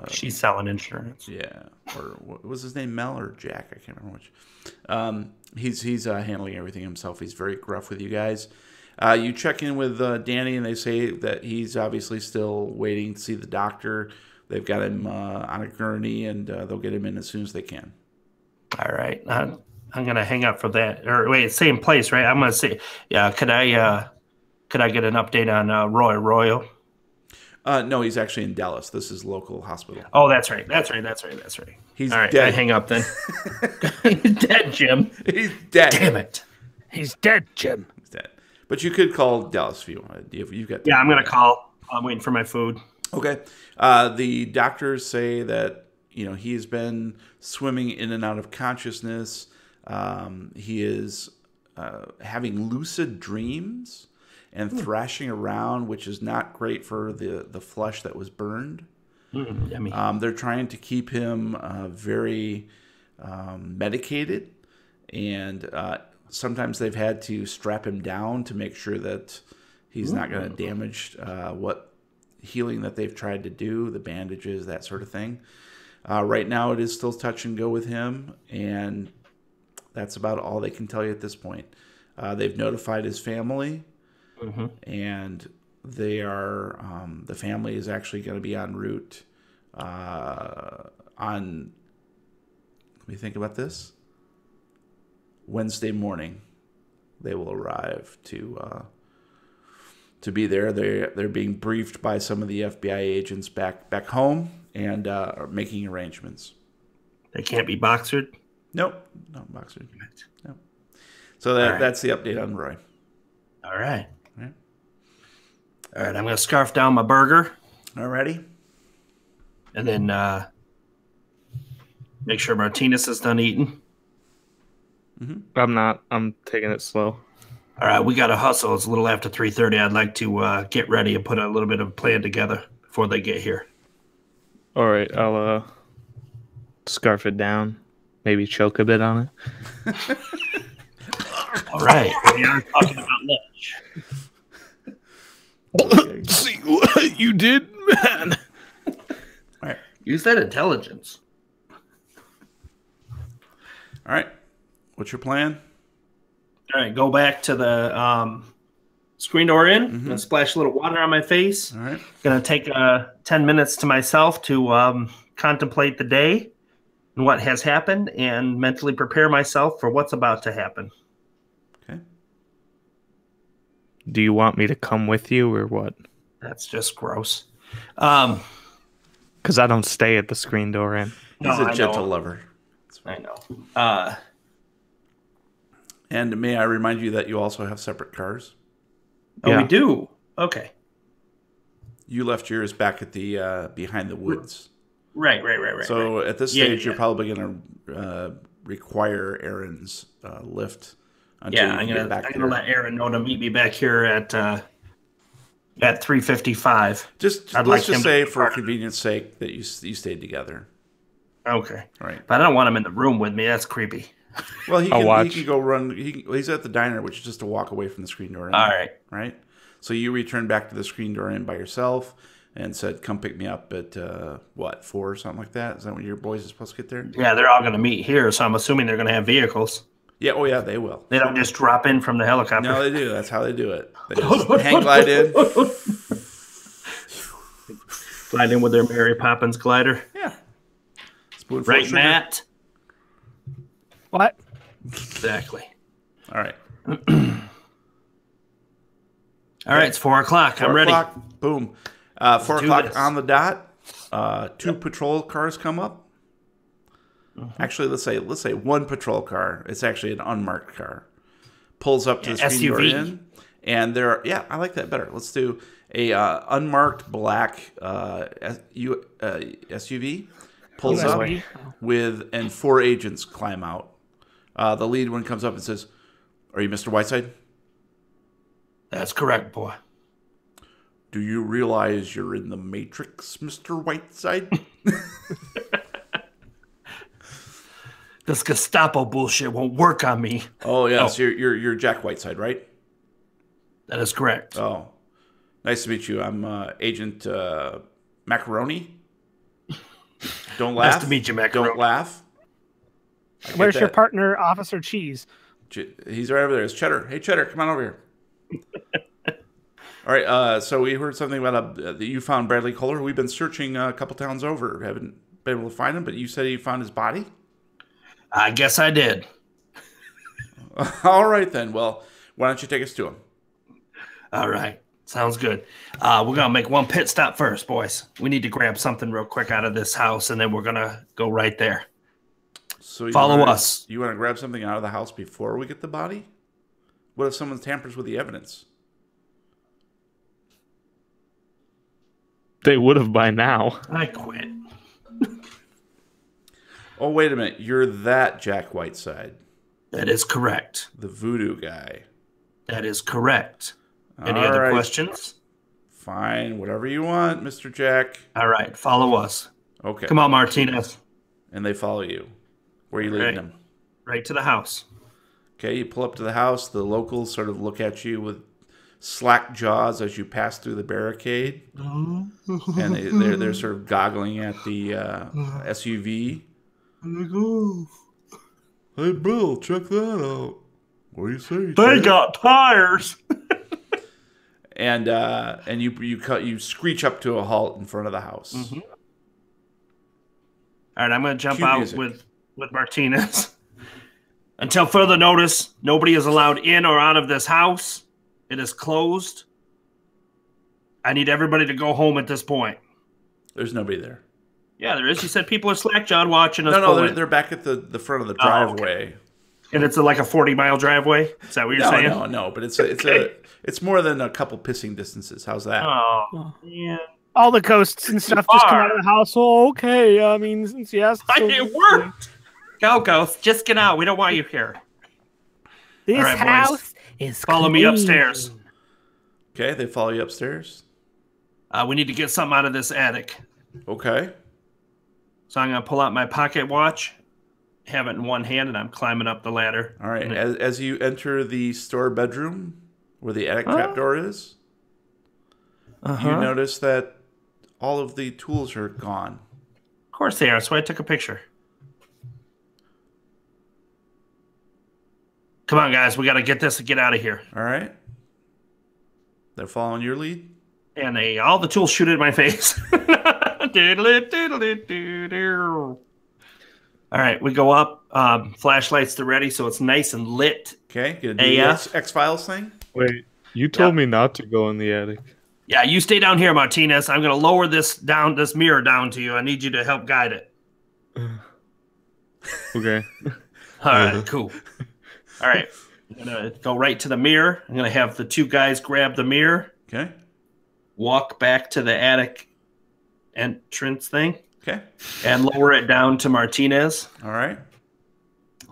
She's selling insurance. Yeah. Or what was his name? Mel or Jack? I can't remember which. He's handling everything himself. He's very gruff with you guys. You check in with Danny, and they say that he's obviously still waiting to see the doctor. They've got him on a gurney, and they'll get him in as soon as they can. All right. I'm gonna hang up for that. Or wait, same place, right? I'm gonna say, yeah. Could I Could I get an update on Roy Royal? No, he's actually in Dallas. This is local hospital. Oh, that's right. He's all right, dead. I hang up then. He's dead, Jim. He's dead. Damn it. He's dead, Jim. He's dead. But you could call Dallas if you want. You've got. Yeah, I'm gonna call. I'm waiting for my food. Okay. The doctors say that he's been swimming in and out of consciousness. He is having lucid dreams and thrashing around, which is not great for the flesh that was burned. Yummy. They're trying to keep him very medicated, and sometimes they've had to strap him down to make sure that he's not going to damage what healing that they've tried to do, the bandages, that sort of thing. Right now, it is still touch and go with him, and that's about all they can tell you at this point. They've notified his family, and they are the family is actually going to be en route on. Let me think about this. Wednesday morning, they will arrive to be there. They're being briefed by some of the FBI agents back home and are making arrangements. They can't be boxered? Nope, not boxered. Nope. So that's the update on Roy. All right. Right. All right, I'm going to scarf down my burger. Alrighty. And then make sure Martinez is done eating. I'm not. I'm taking it slow. All right, we got to hustle. It's a little after 3:30. I'd like to get ready and put a little bit of a plan together before they get here. All right, I'll scarf it down. Maybe choke a bit on it. All right, we are talking about lunch. See what you did, man. All right. Use that intelligence. All right. What's your plan? All right, go back to the screen door in. Gonna splash a little water on my face. All right. Gonna take 10 minutes to myself to contemplate the day and what has happened and mentally prepare myself for what's about to happen. Okay. Do you want me to come with you or what? That's just gross. Because I don't stay at the screen door in. He's a gentle lover. I know. And may I remind you that you also have separate cars? Oh, Yeah. we do? Okay. You left yours back at the behind the woods. Right. So right. at this stage, you're probably going to require Aaron's lift until I'm you get back gonna there. let Aaron know to meet me back here at 3:55. Let's just say, for convenience sake, that you stayed together. Okay. All right. But I don't want him in the room with me. That's creepy. Well, he watch. can go run. He's at the diner, which is just a walk away from the screen door. All right. Right. So you return back to the screen door in by yourself and said, "Come pick me up at 4 or something like that." Is that when your boys are supposed to get there? Yeah, they're all going to meet here, so I'm assuming they're going to have vehicles. Yeah. Oh, yeah. They will. They don't just drop in from the helicopter. No, they do. That's how they do it. They just hang glide in. Glide in with their Mary Poppins glider. Yeah. Spoonful Right, of sugar. Matt? What? Exactly. All right. All right, it's 4 o'clock. I'm 4 ready. o'clock. Boom. 4 do o'clock this. on the dot. 2 patrol cars come up. Actually, let's say 1 patrol car. It's actually an unmarked car. Pulls up to the screen door SUV. in, and I like that better. Let's do a unmarked black SUV. Pulls up and 4 agents climb out. The lead one comes up and says, "Are you Mr. Whiteside? That's correct, boy. Do you realize you're in the Matrix, Mr. Whiteside?" This Gestapo bullshit won't work on me. Oh yes, you're Jack Whiteside, right? That is correct. Oh, nice to meet you. I'm Agent Macaroni. Don't laugh. Nice to meet you, Macaroni. Don't laugh. Where's your partner, Officer Cheese? He's right over there. It's Cheddar. Hey, Cheddar, come on over here. All right. So we heard something about that you found Bradley Kohler. We've been searching a couple towns over. Haven't been able to find him, but you said you found his body. I guess I did. All right then. Well, why don't you take us to him? All right. Sounds good. We're going to make one pit stop first, boys. We need to grab something real quick out of this house, and then we're going to go right there. So Follow us. You want to grab something out of the house before we get the body? What if someone tampers with the evidence? They would have by now. I quit. Oh, wait a minute. You're that Jack Whiteside. That is correct. The voodoo guy. That is correct. Any All other right. questions? Fine. Whatever you want, Mr. Jack. All right. Follow us. Okay. Come on, Martinez. And they follow you. Where are you leading them? Right to the house. Okay, you pull up to the house. The locals sort of look at you with slack jaws as you pass through the barricade. And they're sort of goggling at the SUV. Hey, Bill, check that out. What do you say? They got tires. And you screech up to a halt in front of the house. Mm-hmm. All right, I'm going to jump Cue out music. with Martinez. Until further notice, nobody is allowed in or out of this house. It is closed. I need everybody to go home at this point. There's nobody there. Yeah, there is. You said people are slack-jawed watching us. No, they're back at the front of the driveway. Okay. And it's like a 40-mile driveway? Is that what you're saying? No, but it's more than a couple pissing distances. How's that? Oh, yeah. All the ghosts and stuff just come out of the house. Oh, okay. I mean, since you asked. So It worked. Go, ghost. Just get out. We don't want you here. This All right, boys. house is Follow me clean. upstairs. Okay, they follow you upstairs. We need to get something out of this attic. Okay. So I'm going to pull out my pocket watch, have it in one hand, and I'm climbing up the ladder. All right. As you enter the store bedroom where the attic trapdoor is, you notice that all of the tools are gone. Of course they are, so I took a picture. Come on, guys. We got to get this and get out of here. All right. They're following your lead. And all the tools shoot at my face. All right, we go up. Flashlights to ready, so it's nice and lit. Okay. Gonna do the AF. X-Files thing. Wait, you told me not to go in the attic. Yeah, you stay down here, Martinez. I'm going to lower this mirror down to you. I need you to help guide it. Okay. All right, cool. All right, I'm going to go right to the mirror. I'm going to have the two guys grab the mirror, Okay. walk back to the attic entrance thing, Okay. and lower it down to Martinez. All right.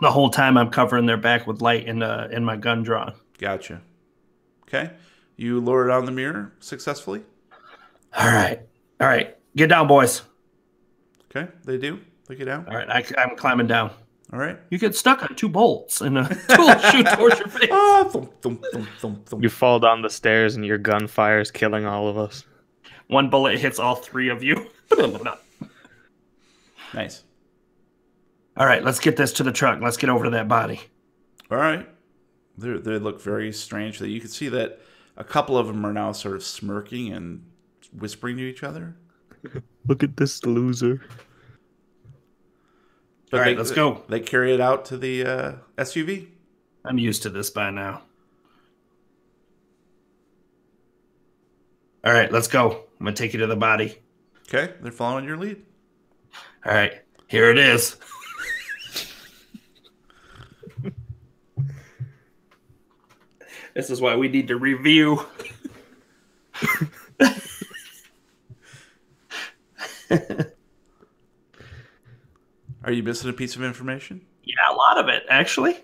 The whole time I'm covering their back with light and my gun drawn. Gotcha. Okay. You lower it on the mirror successfully. All right. Get down, boys. Okay. They do. They get down. All right, I'm climbing down. All right. You get stuck on two bolts and a tool shoot towards your face. Ah, thump, thump, thump, thump, thump. You fall down the stairs and your gun fires, killing all of us. One bullet hits all three of you. Nice. All right, let's get this to the truck. Let's get over to that body. All right. They look very strange. You can see that a couple of them are now sort of smirking and whispering to each other. Look at this loser. But All right, let's go. They carry it out to the SUV. I'm used to this by now. All right, let's go. I'm going to take you to the body. Okay. They're following your lead. All right, here it is. This is why we need to review. Are you missing a piece of information? Yeah, a lot of it, actually.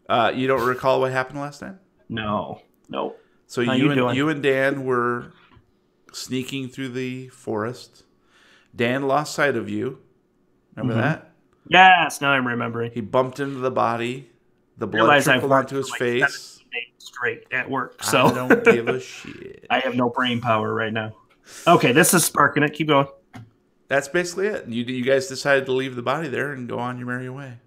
You don't recall what happened last time? No. Nope. So How you doing? you and Dan were sneaking through the forest. Dan lost sight of you. Remember that? Yes, now I'm remembering. He bumped into the body. The blood Realize I've trickled worked onto his like face. 17 days straight at work, so I don't give a shit. I have no brain power right now. Okay, this is sparking it. Keep going. That's basically it. You guys decided to leave the body there and go on your merry way.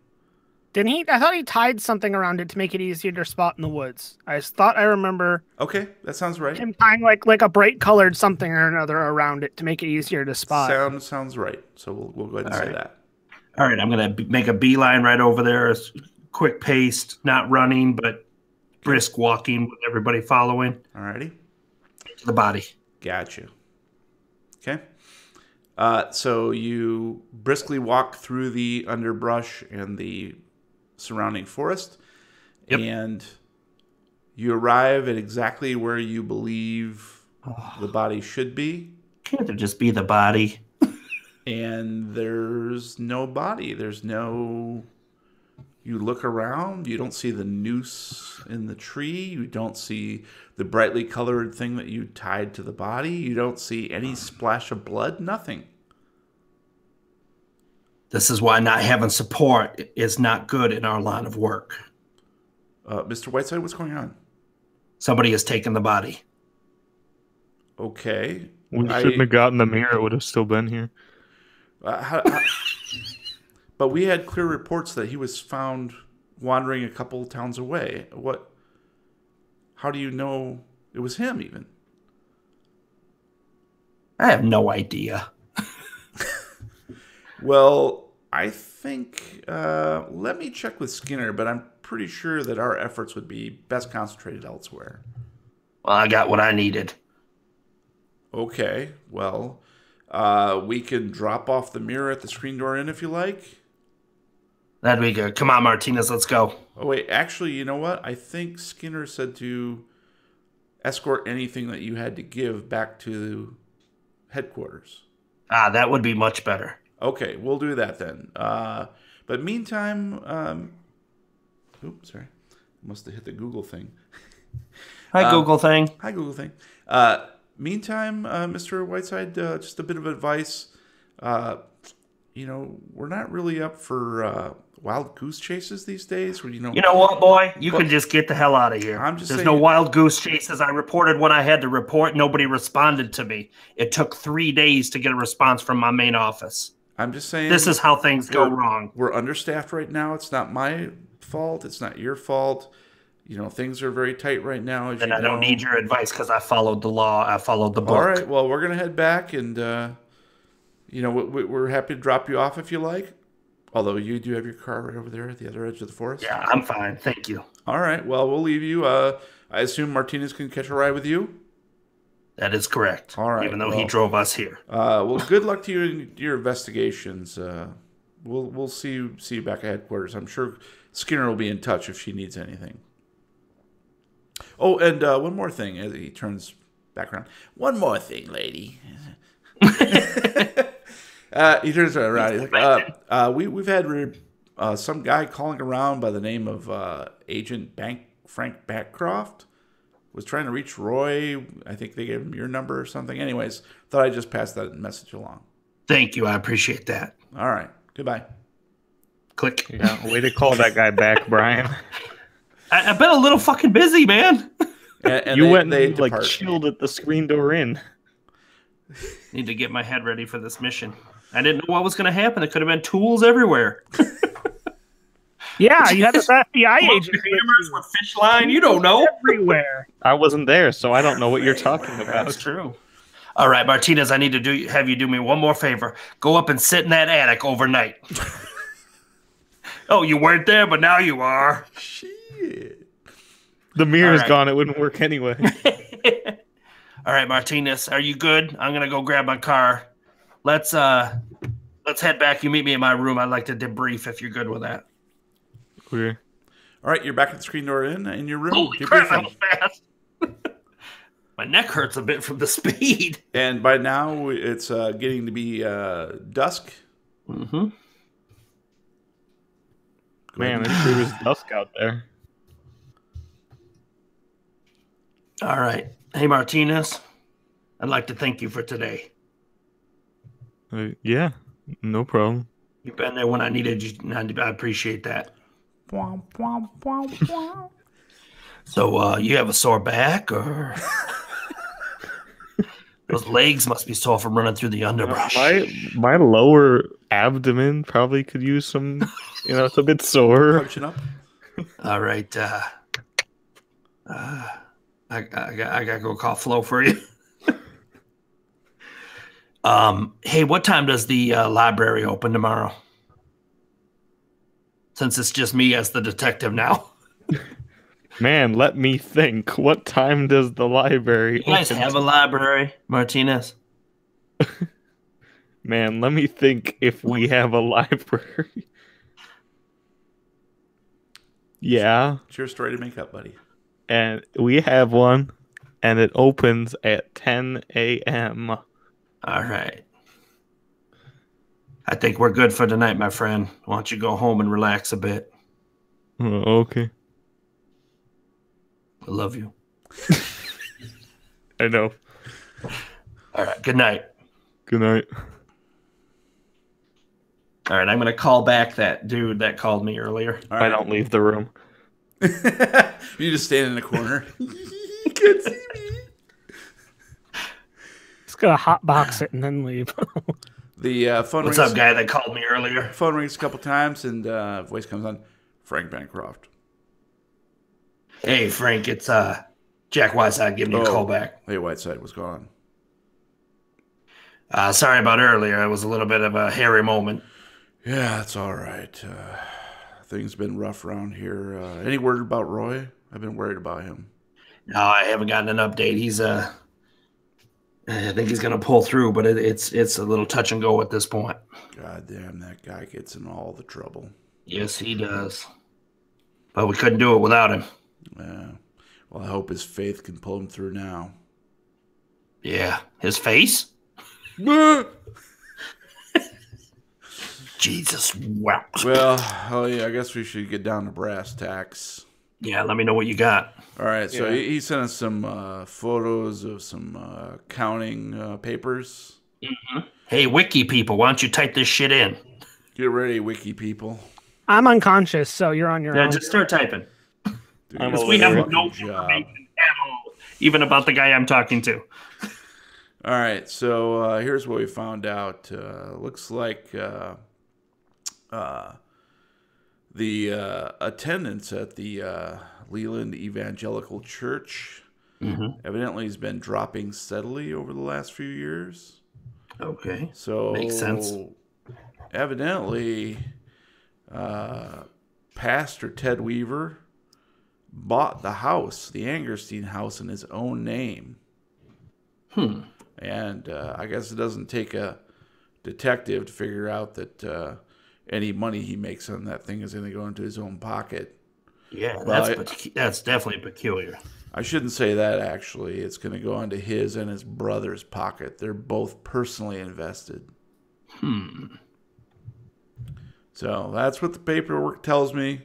Didn't he? I thought he tied something around it to make it easier to spot in the woods. I thought I remember Okay, that sounds right. him tying like a bright colored something or another around it to make it easier to spot. Sounds right. So we'll go ahead and say that. All right, I'm going to make a beeline right over there. It's quick paced, not running, but brisk walking with everybody following. Alrighty. to the body. Gotcha. Okay. So you briskly walk through the underbrush and the surrounding forest, and you arrive at exactly where you believe the body should be. Can't there just be the body? And there's no body. There's no... You look around, you don't see the noose in the tree. You don't see the brightly colored thing that you tied to the body. You don't see any splash of blood, nothing. This is why not having support is not good in our line of work. Mr. Whiteside, what's going on? Somebody has taken the body. Okay. We shouldn't have gotten the mirror. It would have still been here. But we had clear reports that he was found wandering a couple towns away. What? How do you know it was him, even? I have no idea. Well, I think... let me check with Skinner, but I'm pretty sure that our efforts would be best concentrated elsewhere. Well, I got what I needed. Okay, well, we can drop off the mirror at the screen door inn if you like. That'd be good. Come on, Martinez, let's go. Oh, wait, actually, you know what? I think Skinner said to escort anything that you had to give back to headquarters. Ah, that would be much better. Okay, we'll do that then. But meantime, oops, sorry. Must have hit the Google thing. Hi, Google thing. Hi, Google thing. Meantime, Mr. Whiteside, just a bit of advice. We're not really up for wild goose chases these days. You know what, boy? You can just get the hell out of here. I'm just There's saying, no wild goose chases. I reported when I had to report. Nobody responded to me. It took 3 days to get a response from my main office. I'm just saying. This is how things go wrong. We're understaffed right now. It's not my fault. It's not your fault. Things are very tight right now. And I don't need your advice because I followed the law. I followed the book. All right. Well, we're going to head back, and, we're happy to drop you off if you like. Although you do have your car right over there at the other edge of the forest. Yeah, I'm fine. Thank you. All right. Well, we'll leave you. I assume Martinez can catch a ride with you? That is correct. All right. Even though he drove us here. Well, good luck to you in your investigations. We'll see you back at headquarters. I'm sure Skinner will be in touch if she needs anything. Oh, and one more thing as he turns back around. One more thing, lady. He turns around. He's like, we've had some guy calling around by the name of Agent Frank Bancroft. Was trying to reach Roy. I think they gave him your number or something. Anyways, thought I'd just pass that message along. Thank you. I appreciate that. All right. Goodbye. Click. Yeah, way to call that guy back, Brian. I've been a little fucking busy, man. And you went and like chilled at the screen door inn. Need to get my head ready for this mission. I didn't know what was going to happen. There could have been tools everywhere. Yeah, you had this FBI agent with fish line. You don't know. Everywhere. I wasn't there, so I don't know what you're talking about. That's true. All right, Martinez, I need to have you do me one more favor. Go up and sit in that attic overnight. Oh, you weren't there, but now you are. Shit. The mirror's gone. It wouldn't work anyway. All right, Martinez, are you good? I'm gonna go grab my car. Let's head back. You meet me in my room. I'd like to debrief if you're good with that. Okay. All right, you're back at the screen door in your room. Holy crap, that was fast. My neck hurts a bit from the speed. And by now, it's getting to be dusk. Mm-hmm. Man, it sure is dusk out there. All right. Hey, Martinez, I'd like to thank you for today. Yeah, no problem. You've been there when I needed you. I appreciate that. So, you have a sore back, or those legs must be sore from running through the underbrush. My lower abdomen probably could use some. It's a bit sore. Punching up. All right. I gotta go call Flo for you. Hey, what time does the library open tomorrow? Since it's just me as the detective now. Man, let me think. What time does the library You guys open? have a library, Martinez? Man, let me think if we have a library. Yeah, It's your story to make up, buddy. and we have one, and it opens at 10 a.m. All right. I think we're good for tonight, my friend. Why don't you go home and relax a bit? Okay. I love you. I know. All right. Good night. Good night. All right. I'm going to call back that dude that called me earlier. All I right. don't leave the room. You just stand in the corner. You can't see me. Just gonna hotbox it and then leave. The phone What's rings. up, guy that called me earlier? Phone rings a couple times, and voice comes on. Frank Bancroft. Hey, Frank. It's Jack Whiteside giving you a call back. Hey, Whiteside, what's going on? Sorry about earlier. It was a little bit of a hairy moment. Yeah, it's all right. Things been rough around here. Any word about Roy? I've been worried about him. No, I haven't gotten an update. He's I think he's gonna pull through, but it's a little touch and go at this point. God damn, that guy gets in all the trouble. Yes, he does. But we couldn't do it without him. Yeah. Well, I hope his faith can pull him through now. Yeah, his face. Jesus wept. Well, I guess we should get down to brass tacks. Yeah, let me know what you got. All right, so he sent us some photos of some counting papers. Hey, wiki people, why don't you type this shit in? Get ready, wiki people. I'm unconscious, so you're on your Yeah, own. just start typing. Dude, I'm you a did We have fucking no job. information at all, even about the guy I'm talking to. All right, so here's what we found out. Looks like the attendance at the Leland Evangelical Church evidently has been dropping steadily over the last few years. Okay. So Makes sense. Evidently, Pastor Ted Weaver bought the house, the Angerstein house, in his own name. And I guess it doesn't take a detective to figure out that any money he makes on that thing is going to go into his own pocket. Yeah, Well, that's definitely peculiar. I shouldn't say that, actually. It's going to go into his and his brother's pocket. They're both personally invested. So that's what the paperwork tells me.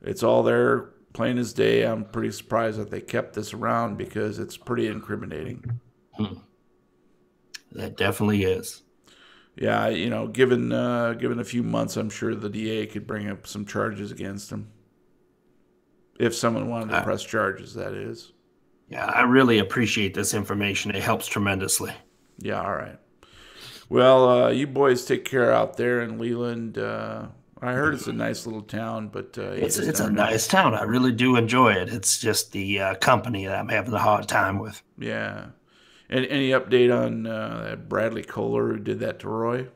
It's all there, plain as day. I'm pretty surprised that they kept this around because it's pretty incriminating. That definitely is. Yeah, given a few months, I'm sure the DA could bring up some charges against him. If someone wanted to press charges, that is. Yeah, I really appreciate this information. It helps tremendously. Yeah, all right. Well, you boys take care out there in Leland. I heard it's a nice little town, but It's a nice town. I really do enjoy it. It's just the company that I'm having a hard time with. Yeah. Any update on that Bradley Kohler who did that to Roy?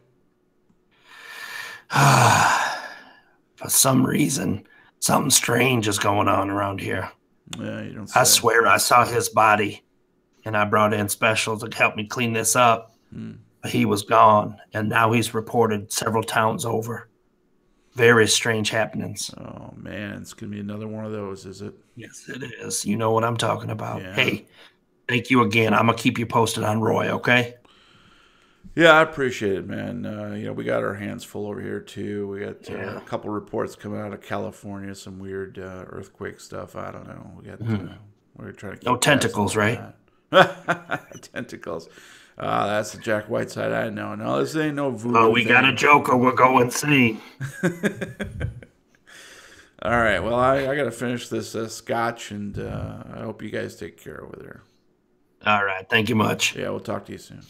For some reason, something strange is going on around here. Yeah, you don't say. I swear I saw his body, and I brought in specials to help me clean this up. But he was gone, and now he's reported several towns over. Very strange happenings. Oh, man, it's going to be another one of those, is it? Yes, it is. You know what I'm talking about. Yeah. Hey, thank you again. I'm going to keep you posted on Roy, okay? Yeah, I appreciate it, man. We got our hands full over here, too. We got a couple reports coming out of California, some weird earthquake stuff. I don't know. We're trying to keep No tentacles, right? Tentacles. That's the Jack Whiteside I know. No, this ain't no voodoo. Oh, we got a joke or we'll go insane. All right. Well, I got to finish this scotch, and I hope you guys take care over there. All right. Thank you much. Yeah, we'll talk to you soon.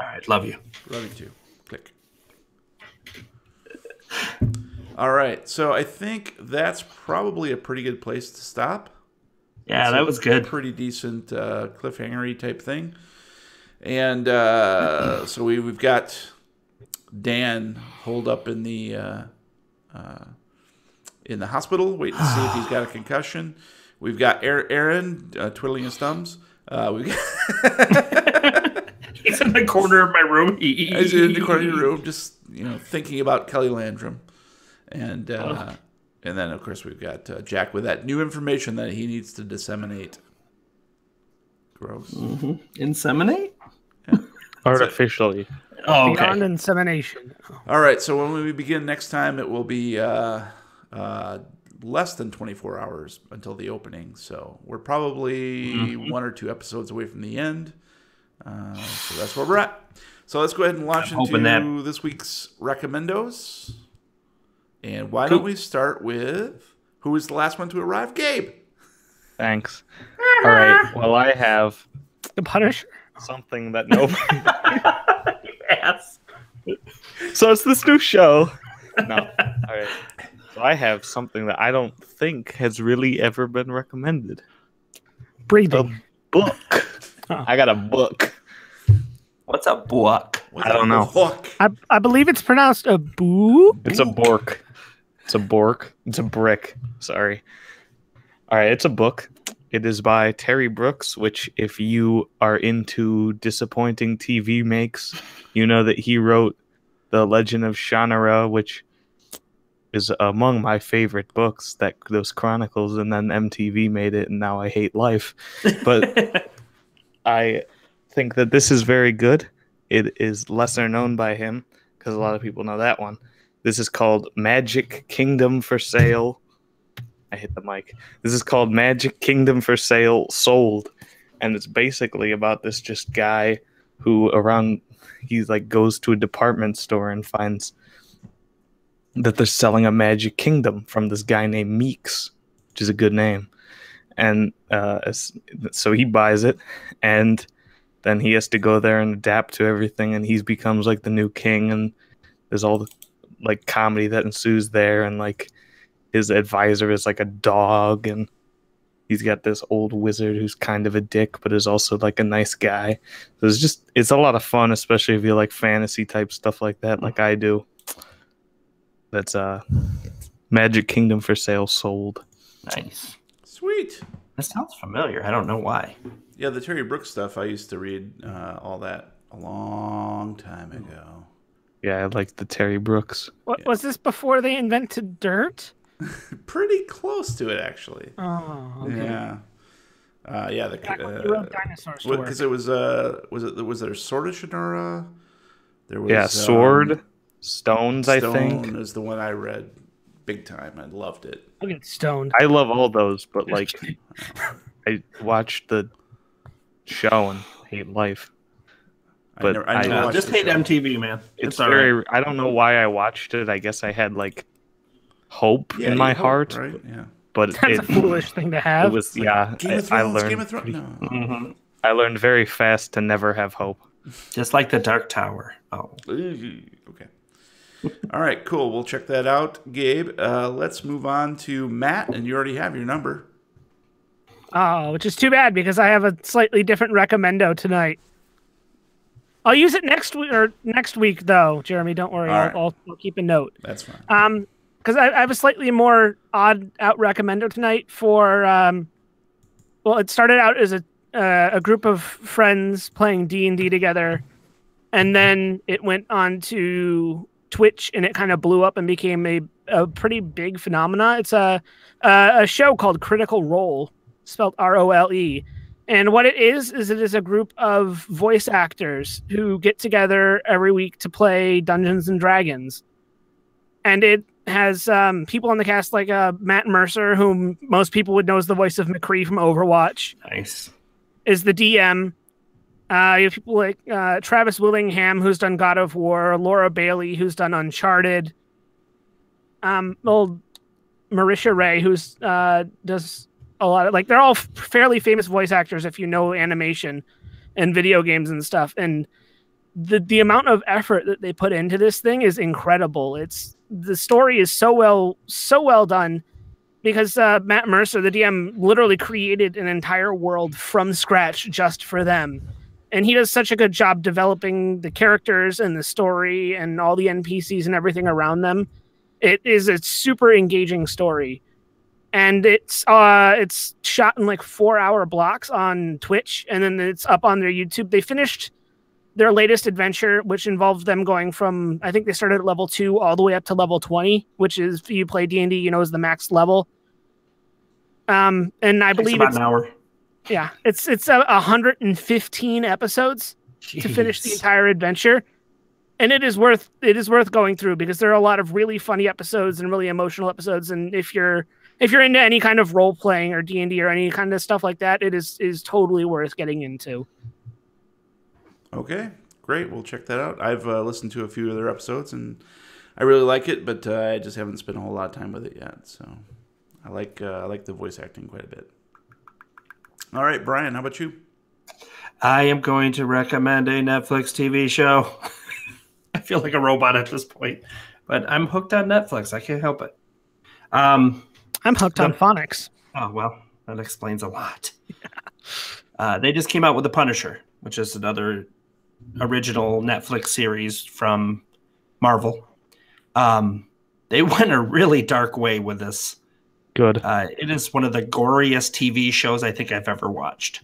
All right. Love you. Love you too. Click. All right. So I think that's probably a pretty good place to stop. Yeah, that was good. Pretty decent cliffhanger-y type thing. And so we've got Dan holed up in the in the hospital, waiting to see if he's got a concussion. We've got Aaron twiddling his thumbs. We've got He's in the corner of my room. He's in the corner of your room, just thinking about Kelly Landrum, and then of course we've got Jack with that new information that he needs to disseminate. Gross. Mm-hmm. Inseminate? Yeah. Artificially. Oh, okay. Beyond insemination. All right, so when we begin next time, it will be less than 24 hours until the opening. So we're probably 1 or 2 episodes away from the end. So that's where we're at. So let's go ahead and launch into this week's recommendos. And why don't we start with who is the last one to arrive? Gabe. Thanks. All right. Well, I have The Punisher. something that nobody. Yes. So it's this new show. No. All right. So I have something that I don't think has really ever been recommended. Breathing. A book. I got a book. What's a book? I don't know. Hook. I believe it's pronounced a boo. It's a bork. It's a bork. It's a brick. Sorry. All right. It's a book. It is by Terry Brooks, which if you are into disappointing TV makes, you know that he wrote The Legend of Shannara, which is among my favorite books, those chronicles, and then MTV made it, and now I hate life. But I think that this is very good. It is lesser known by him, because a lot of people know that one. This is called Magic Kingdom for Sale. I hit the mic. This is called Magic Kingdom for Sale Sold. And it's basically about this just guy who he goes to a department store and finds that they're selling a Magic Kingdom from this guy named Meeks, which is a good name. And so he buys it, and then he has to go there and adapt to everything, and he becomes like the new king, and there's all the like comedy that ensues there, and like his advisor is like a dog, and he's got this old wizard who's kind of a dick, but is also like a nice guy. So it's a lot of fun, especially if you like fantasy type stuff like that, like I do. That's Magic Kingdom for Sale Sold. Nice. Sweet. That sounds familiar. I don't know why. Yeah, the Terry Brooks stuff, I used to read all that a long time ago. Yeah, I like the Terry Brooks. What was this before they invented dirt? Pretty close to it, actually. Oh, okay. Yeah. Yeah, You wrote Dinosaur Store. because it was there Sword of Shannara? There was Sword, Stones, I Stone think. is the one I read big time. I loved it. I'll get stoned. I love all those, but like I watched the show and hate life. But I never watched just the hate show. MTV, man. It's all very. right. I don't know why I watched it. I guess I had like hope Yeah, in my you hope, heart, right? Yeah. but That's a foolish thing to it have. was Game I of Thrones. learned. Game of Thrones. No. Mm-hmm. I learned very fast to never have hope. Just like the Dark Tower. Oh. Okay. All right, cool. We'll check that out, Gabe. Let's move on to Matt, and you already have your number. Oh, which is too bad because I have a slightly different recommendo tonight. I'll use it next week though, Jeremy. Don't worry. All right. I'll keep a note. That's fine. Because I have a slightly more odd out recommendo tonight for. Well, it started out as a group of friends playing D&D together, and then it went on to Twitch, and it kind of blew up and became a pretty big phenomena. It's a show called Critical Role, spelled ROLE. And what it is it is a group of voice actors who get together every week to play Dungeons and Dragons. And it has people on the cast like Matt Mercer, whom most people would know as the voice of McCree from Overwatch. Nice. Is the DM. You have people like Travis Willingham, who's done God of War, Laura Bailey, who's done Uncharted, old Marisha Ray, who's does a lot of they're all fairly famous voice actors if you know animation and video games and stuff. And the amount of effort that they put into this thing is incredible. The story is so well done because Matt Mercer, the DM, literally created an entire world from scratch just for them. And he does such a good job developing the characters and the story and all the NPCs and everything around them. It is a super engaging story, and it's shot in like 4-hour blocks on Twitch, and then it's up on their YouTube. They finished their latest adventure, which involved them going from, I think they started at level 2 all the way up to level 20, which is, if you play D&D, you know, is the max level. And I believe it's about an hour. Yeah, it's 115 episodes to finish the entire adventure. And it is worth going through, because there are a lot of really funny episodes and really emotional episodes. And if you're into any kind of role playing or D&D or any kind of stuff like that, it is totally worth getting into. Okay, great. We'll check that out. I've listened to a few of their episodes, and I really like it, but I just haven't spent a whole lot of time with it yet. So I like the voice acting quite a bit. All right, Brian, how about you? I am going to recommend a Netflix TV show. I feel like a robot at this point, but I'm hooked on Netflix. I can't help it. I'm hooked on phonics. Oh, well, that explains a lot. They just came out with The Punisher, which is another original Netflix series from Marvel. They went a really dark way with this. Good. It is one of the goriest TV shows I think I've ever watched.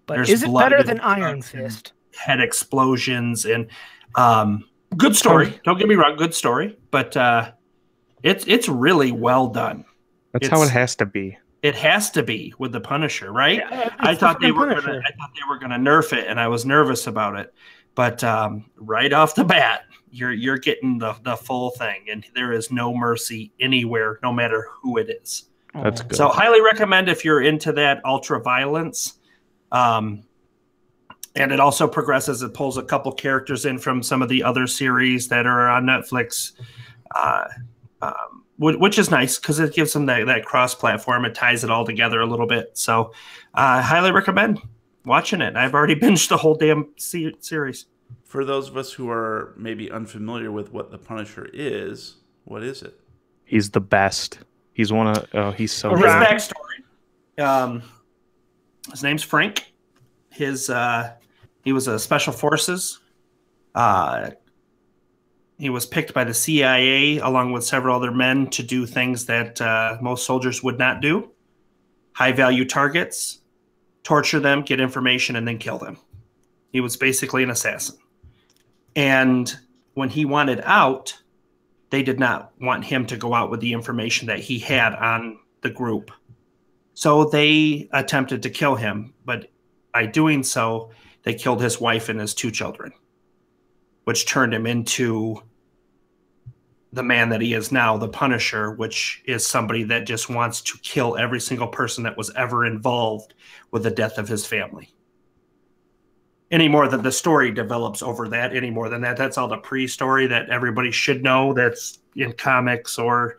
But is it better than Iron Fist? Head explosions and good story. Don't get me wrong, good story. But it's really well done. That's how it has to be. It has to be with the Punisher, right? Yeah, I thought they were gonna nerf it, and I was nervous about it. But right off the bat, you're getting the full thing, and there is no mercy anywhere, no matter who it is. That's good. So highly recommend if you're into that ultra violence. And it also progresses. It pulls a couple characters in from some of the other series that are on Netflix, which is nice because it gives them that cross-platform. It ties it all together a little bit. So highly recommend watching it. I've already binged the whole damn series. For those of us who are maybe unfamiliar with what the Punisher is, what is it? He's the best. He's he's so His good. backstory. His name's Frank. He was a special forces. He was picked by the CIA along with several other men to do things that most soldiers would not do. High value targets, torture them, get information, and then kill them. He was basically an assassin. And when he wanted out, they did not want him to go out with the information that he had on the group. So they attempted to kill him, but by doing so, they killed his wife and his 2 children, which turned him into the man that he is now, the Punisher, which is somebody that just wants to kill every single person that was ever involved with the death of his family. Any more than the story develops over that, any more than that, that's all the pre-story that everybody should know that's in comics or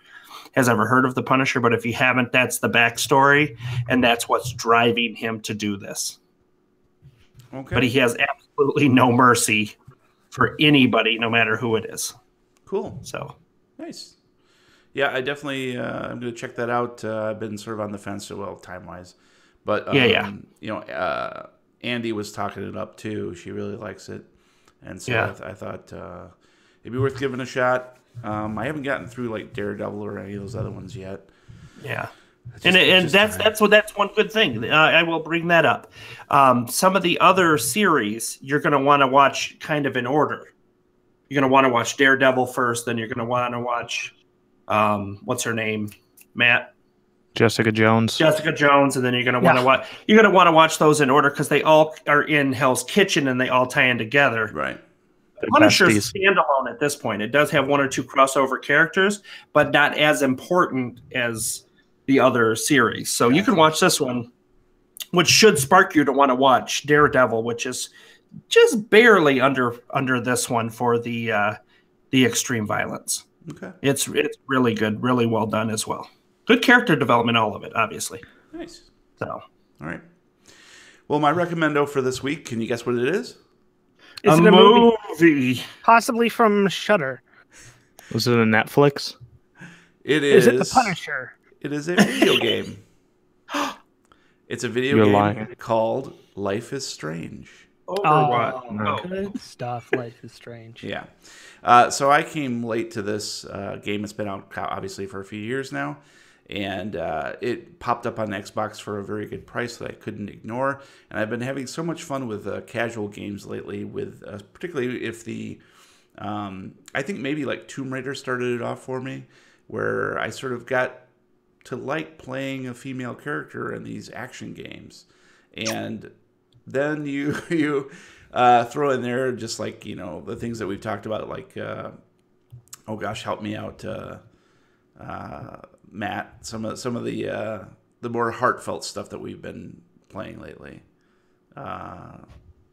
has ever heard of the Punisher. But if you haven't, that's the backstory, and that's what's driving him to do this. Okay. But he has absolutely no mercy for anybody, no matter who it is. Cool. So nice. Yeah, I definitely I'm going to check that out. I've been sort of on the fence, time-wise. But, Andy was talking it up, too. She really likes it. And so I thought it'd be worth giving a shot. I haven't gotten through, like, Daredevil or any of those other ones yet. Yeah. That's one good thing. I will bring that up. Some of the other series you're going to want to watch kind of in order. You're going to want to watch Daredevil first, then you're going to want to watch what's her name, Matt? Jessica Jones, and then you're going to want to watch those in order because they all are in Hell's Kitchen and they all tie in together. Right. Punisher's standalone at this point. It does have 1 or 2 crossover characters, but not as important as the other series. So you can watch this one, which should spark you to want to watch Daredevil, which is just barely under this one for the extreme violence. Okay. It's really good, really well done as well. Good character development, all of it, obviously. Nice. So, all right. Well, my recommendo for this week, can you guess what it is? Is it a movie? Possibly from Shudder. Was it a Netflix? It is. Is it The Punisher? It is a video game. It's a video game called Life is Strange. Overwatch. Oh, No. good stuff. Life is Strange. Yeah. So I came late to this game. It's been out obviously for a few years now. And it popped up on Xbox for a very good price that I couldn't ignore. And I've been having so much fun with casual games lately, with particularly if the, I think maybe like Tomb Raider started it off for me, where I sort of got to like playing a female character in these action games. And then you throw in there just like, you know, the things that we've talked about, like, oh gosh, help me out, Matt. Some of the more heartfelt stuff that we've been playing lately.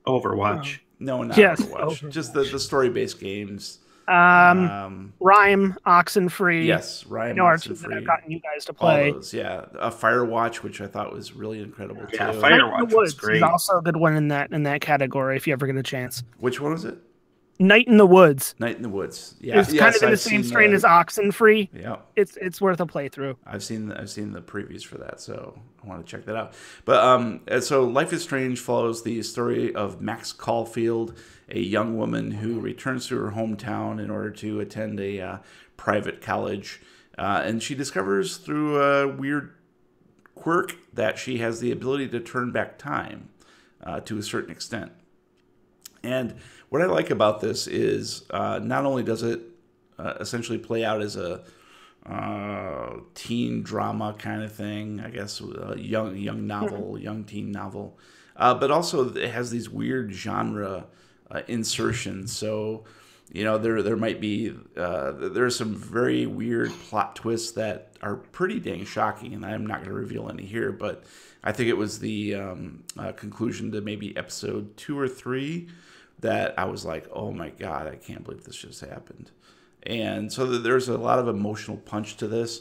Overwatch. No, not Yes, Overwatch. Overwatch. Just the story-based games. Rhyme, Oxenfree. Yes, Ryan. I know our two that I've gotten you guys to All play. those, yeah. Firewatch, which I thought was really incredible too. Yeah, Night in Firewatch the was Woods great. is also a good one in that category if you ever get a chance. Which one was it? Night in the Woods. Night in the Woods. Yeah, It's kind of in the same strain as Oxenfree. Yeah, It's worth a playthrough. I've seen the previews for that, so I want to check that out. But so Life is Strange follows the story of Max Caulfield, a young woman who returns to her hometown in order to attend a private college, and she discovers through a weird quirk that she has the ability to turn back time to a certain extent. And what I like about this is not only does it essentially play out as a teen drama kind of thing, I guess, a young novel, young teen novel, but also it has these weird genre insertions. So, you know, there might be there's some very weird plot twists that are pretty dang shocking, and I'm not going to reveal any here, but I think it was the conclusion to maybe episode 2 or 3 that I was like, oh my God, I can't believe this just happened. And so there's a lot of emotional punch to this.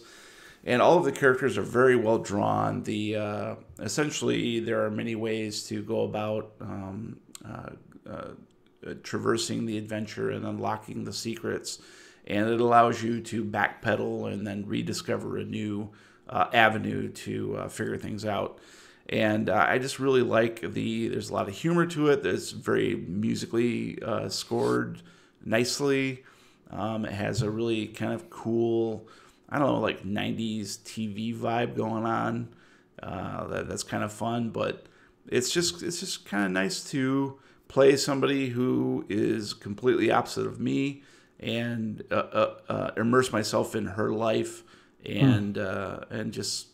And all of the characters are very well drawn. Essentially, there are many ways to go about traversing the adventure and unlocking the secrets. And it allows you to backpedal and then rediscover a new avenue to figure things out. And I just really like there's a lot of humor to it. It's very musically scored nicely. It has a really kind of cool, I don't know, like 90s TV vibe going on. That's kind of fun, but it's just kind of nice to play somebody who is completely opposite of me and immerse myself in her life and just,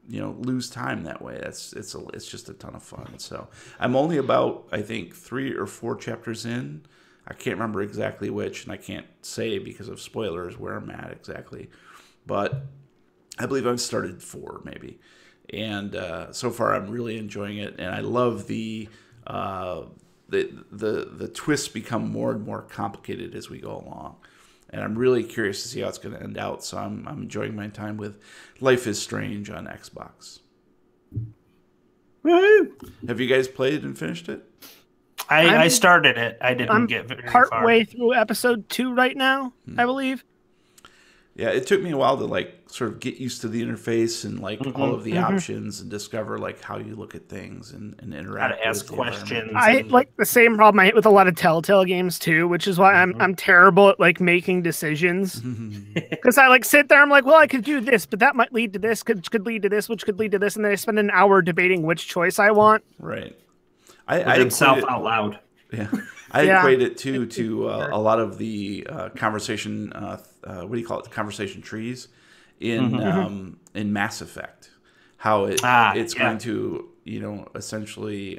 you know, lose time that way. It's just a ton of fun. So I'm only about, I think, 3 or 4 chapters in. I can't remember exactly which, and I can't say because of spoilers where I'm at exactly. But I believe I've started 4 maybe, and so far I'm really enjoying it. And I love the twists become more and more complicated as we go along. And I'm really curious to see how it's going to end out. So I'm enjoying my time with Life is Strange on Xbox. Woo! Have you guys played and finished it? I started it. I didn't I'm get very part far. way through episode 2 right now, I believe. Yeah, it took me a while to like sort of get used to the interface and like all of the options and discover like how you look at things and interact. How to ask with the questions. environment. I like the same problem I hit with a lot of Telltale games too, which is why I'm terrible at like making decisions. Because I like sit there, I'm like, well, I could do this, but that might lead to this, could lead to this, which could lead to this, and then I spend an hour debating which choice I want. Right. I I himself equate it- out loud. Yeah, I Yeah. equate it to a lot of the conversation. What do you call it? Conversation trees in Mass Effect. How it's going to essentially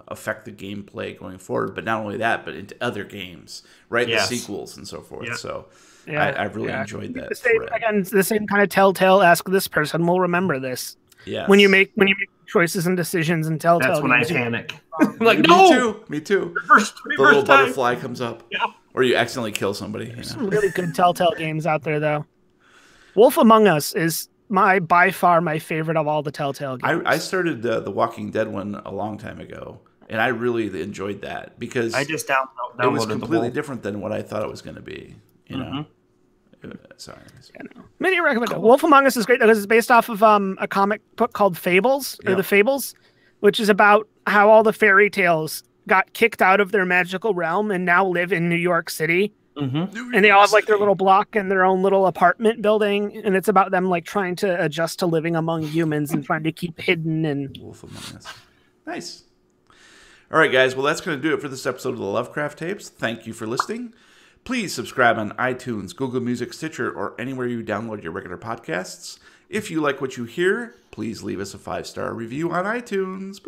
affect the gameplay going forward. But not only that, but into other games, right? Yes. The sequels and so forth. Yeah. So Yeah. I really enjoyed that. The same, thread. again, it's the same kind of Telltale. Ask this person, will remember this. Yes. When you make choices and decisions in Telltale That's when I games, panic. I'm like, Me no! too. Me too. First The little time. butterfly comes up, Yeah. or you accidentally kill somebody. There's some really good Telltale games out there, though. Wolf Among Us is by far my favorite of all the Telltale games. I started the Walking Dead one a long time ago, and I really enjoyed that because I just it was downloaded completely the whole. different than what I thought it was going to be. You know, sorry. Many recommend it. Wolf Among Us is great because it's based off of a comic book called Fables, or Yeah. The Fables, which is about how all the fairy tales got kicked out of their magical realm and now live in New York City. Mm-hmm. And they all have like their little block and their own little apartment building, and it's about them like trying to adjust to living among humans and trying to keep hidden. And Wolf Among Us. Nice. All right, guys. Well, that's going to do it for this episode of the Lovecraft Tapes. Thank you for listening. Please subscribe on iTunes, Google Music, Stitcher, or anywhere you download your regular podcasts. If you like what you hear, please leave us a 5-star review on iTunes.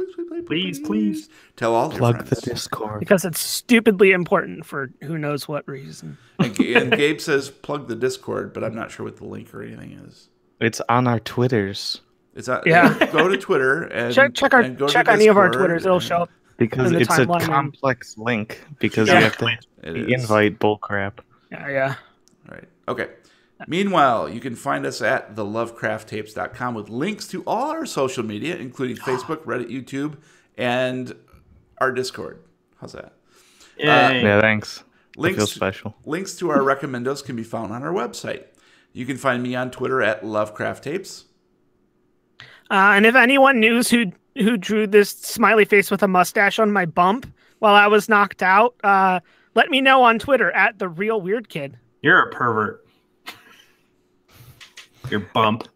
Please. Tell all your Plug friends. the Discord. because it's stupidly important for who knows what reason. And Gabe says plug the Discord, but I'm not sure what the link or anything is. It's on our Twitters. It's not, Yeah. Go to Twitter and Check and go to check any of our Discord Twitters; it'll and- show up. Because In the it's a timeline. complex link. Because Yeah. you have to It is. invite bullcrap. Yeah. Right. Okay. Meanwhile, you can find us at thelovecrafttapes.com with links to all our social media, including Facebook, Reddit, YouTube, and our Discord. How's that? Yeah, thanks. I Links, feel special. links to our recommendos can be found on our website. You can find me on Twitter at Lovecraft Tapes. And if anyone knows who drew this smiley face with a mustache on my bump while I was knocked out, let me know on Twitter at @TheRealWeirdKid. You're a pervert. Your bump.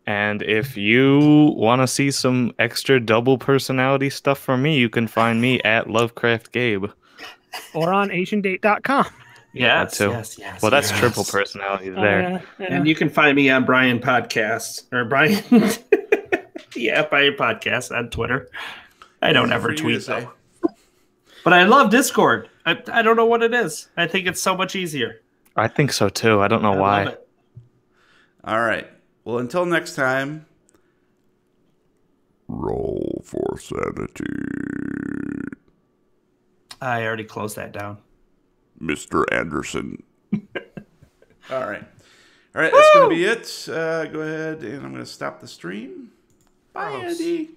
And if you want to see some extra double personality stuff from me, you can find me at Lovecraft Gabe. Or on AsianDate.com. Yes, too. yes. Well, that's yes. triple personality there. And you can find me on Brian Podcast or Brian. Yeah, Brian Podcast on Twitter. I don't ever For you to tweet say. though. But I love Discord. I don't know what it is. I think it's so much easier. I think so too. I don't know I why. love it. All right. Well, until next time, roll for sanity. I already closed that down. Mr. Anderson. All right. All right, that's going to be it. Go ahead, and I'm going to stop the stream. Bye, Gross. Andy.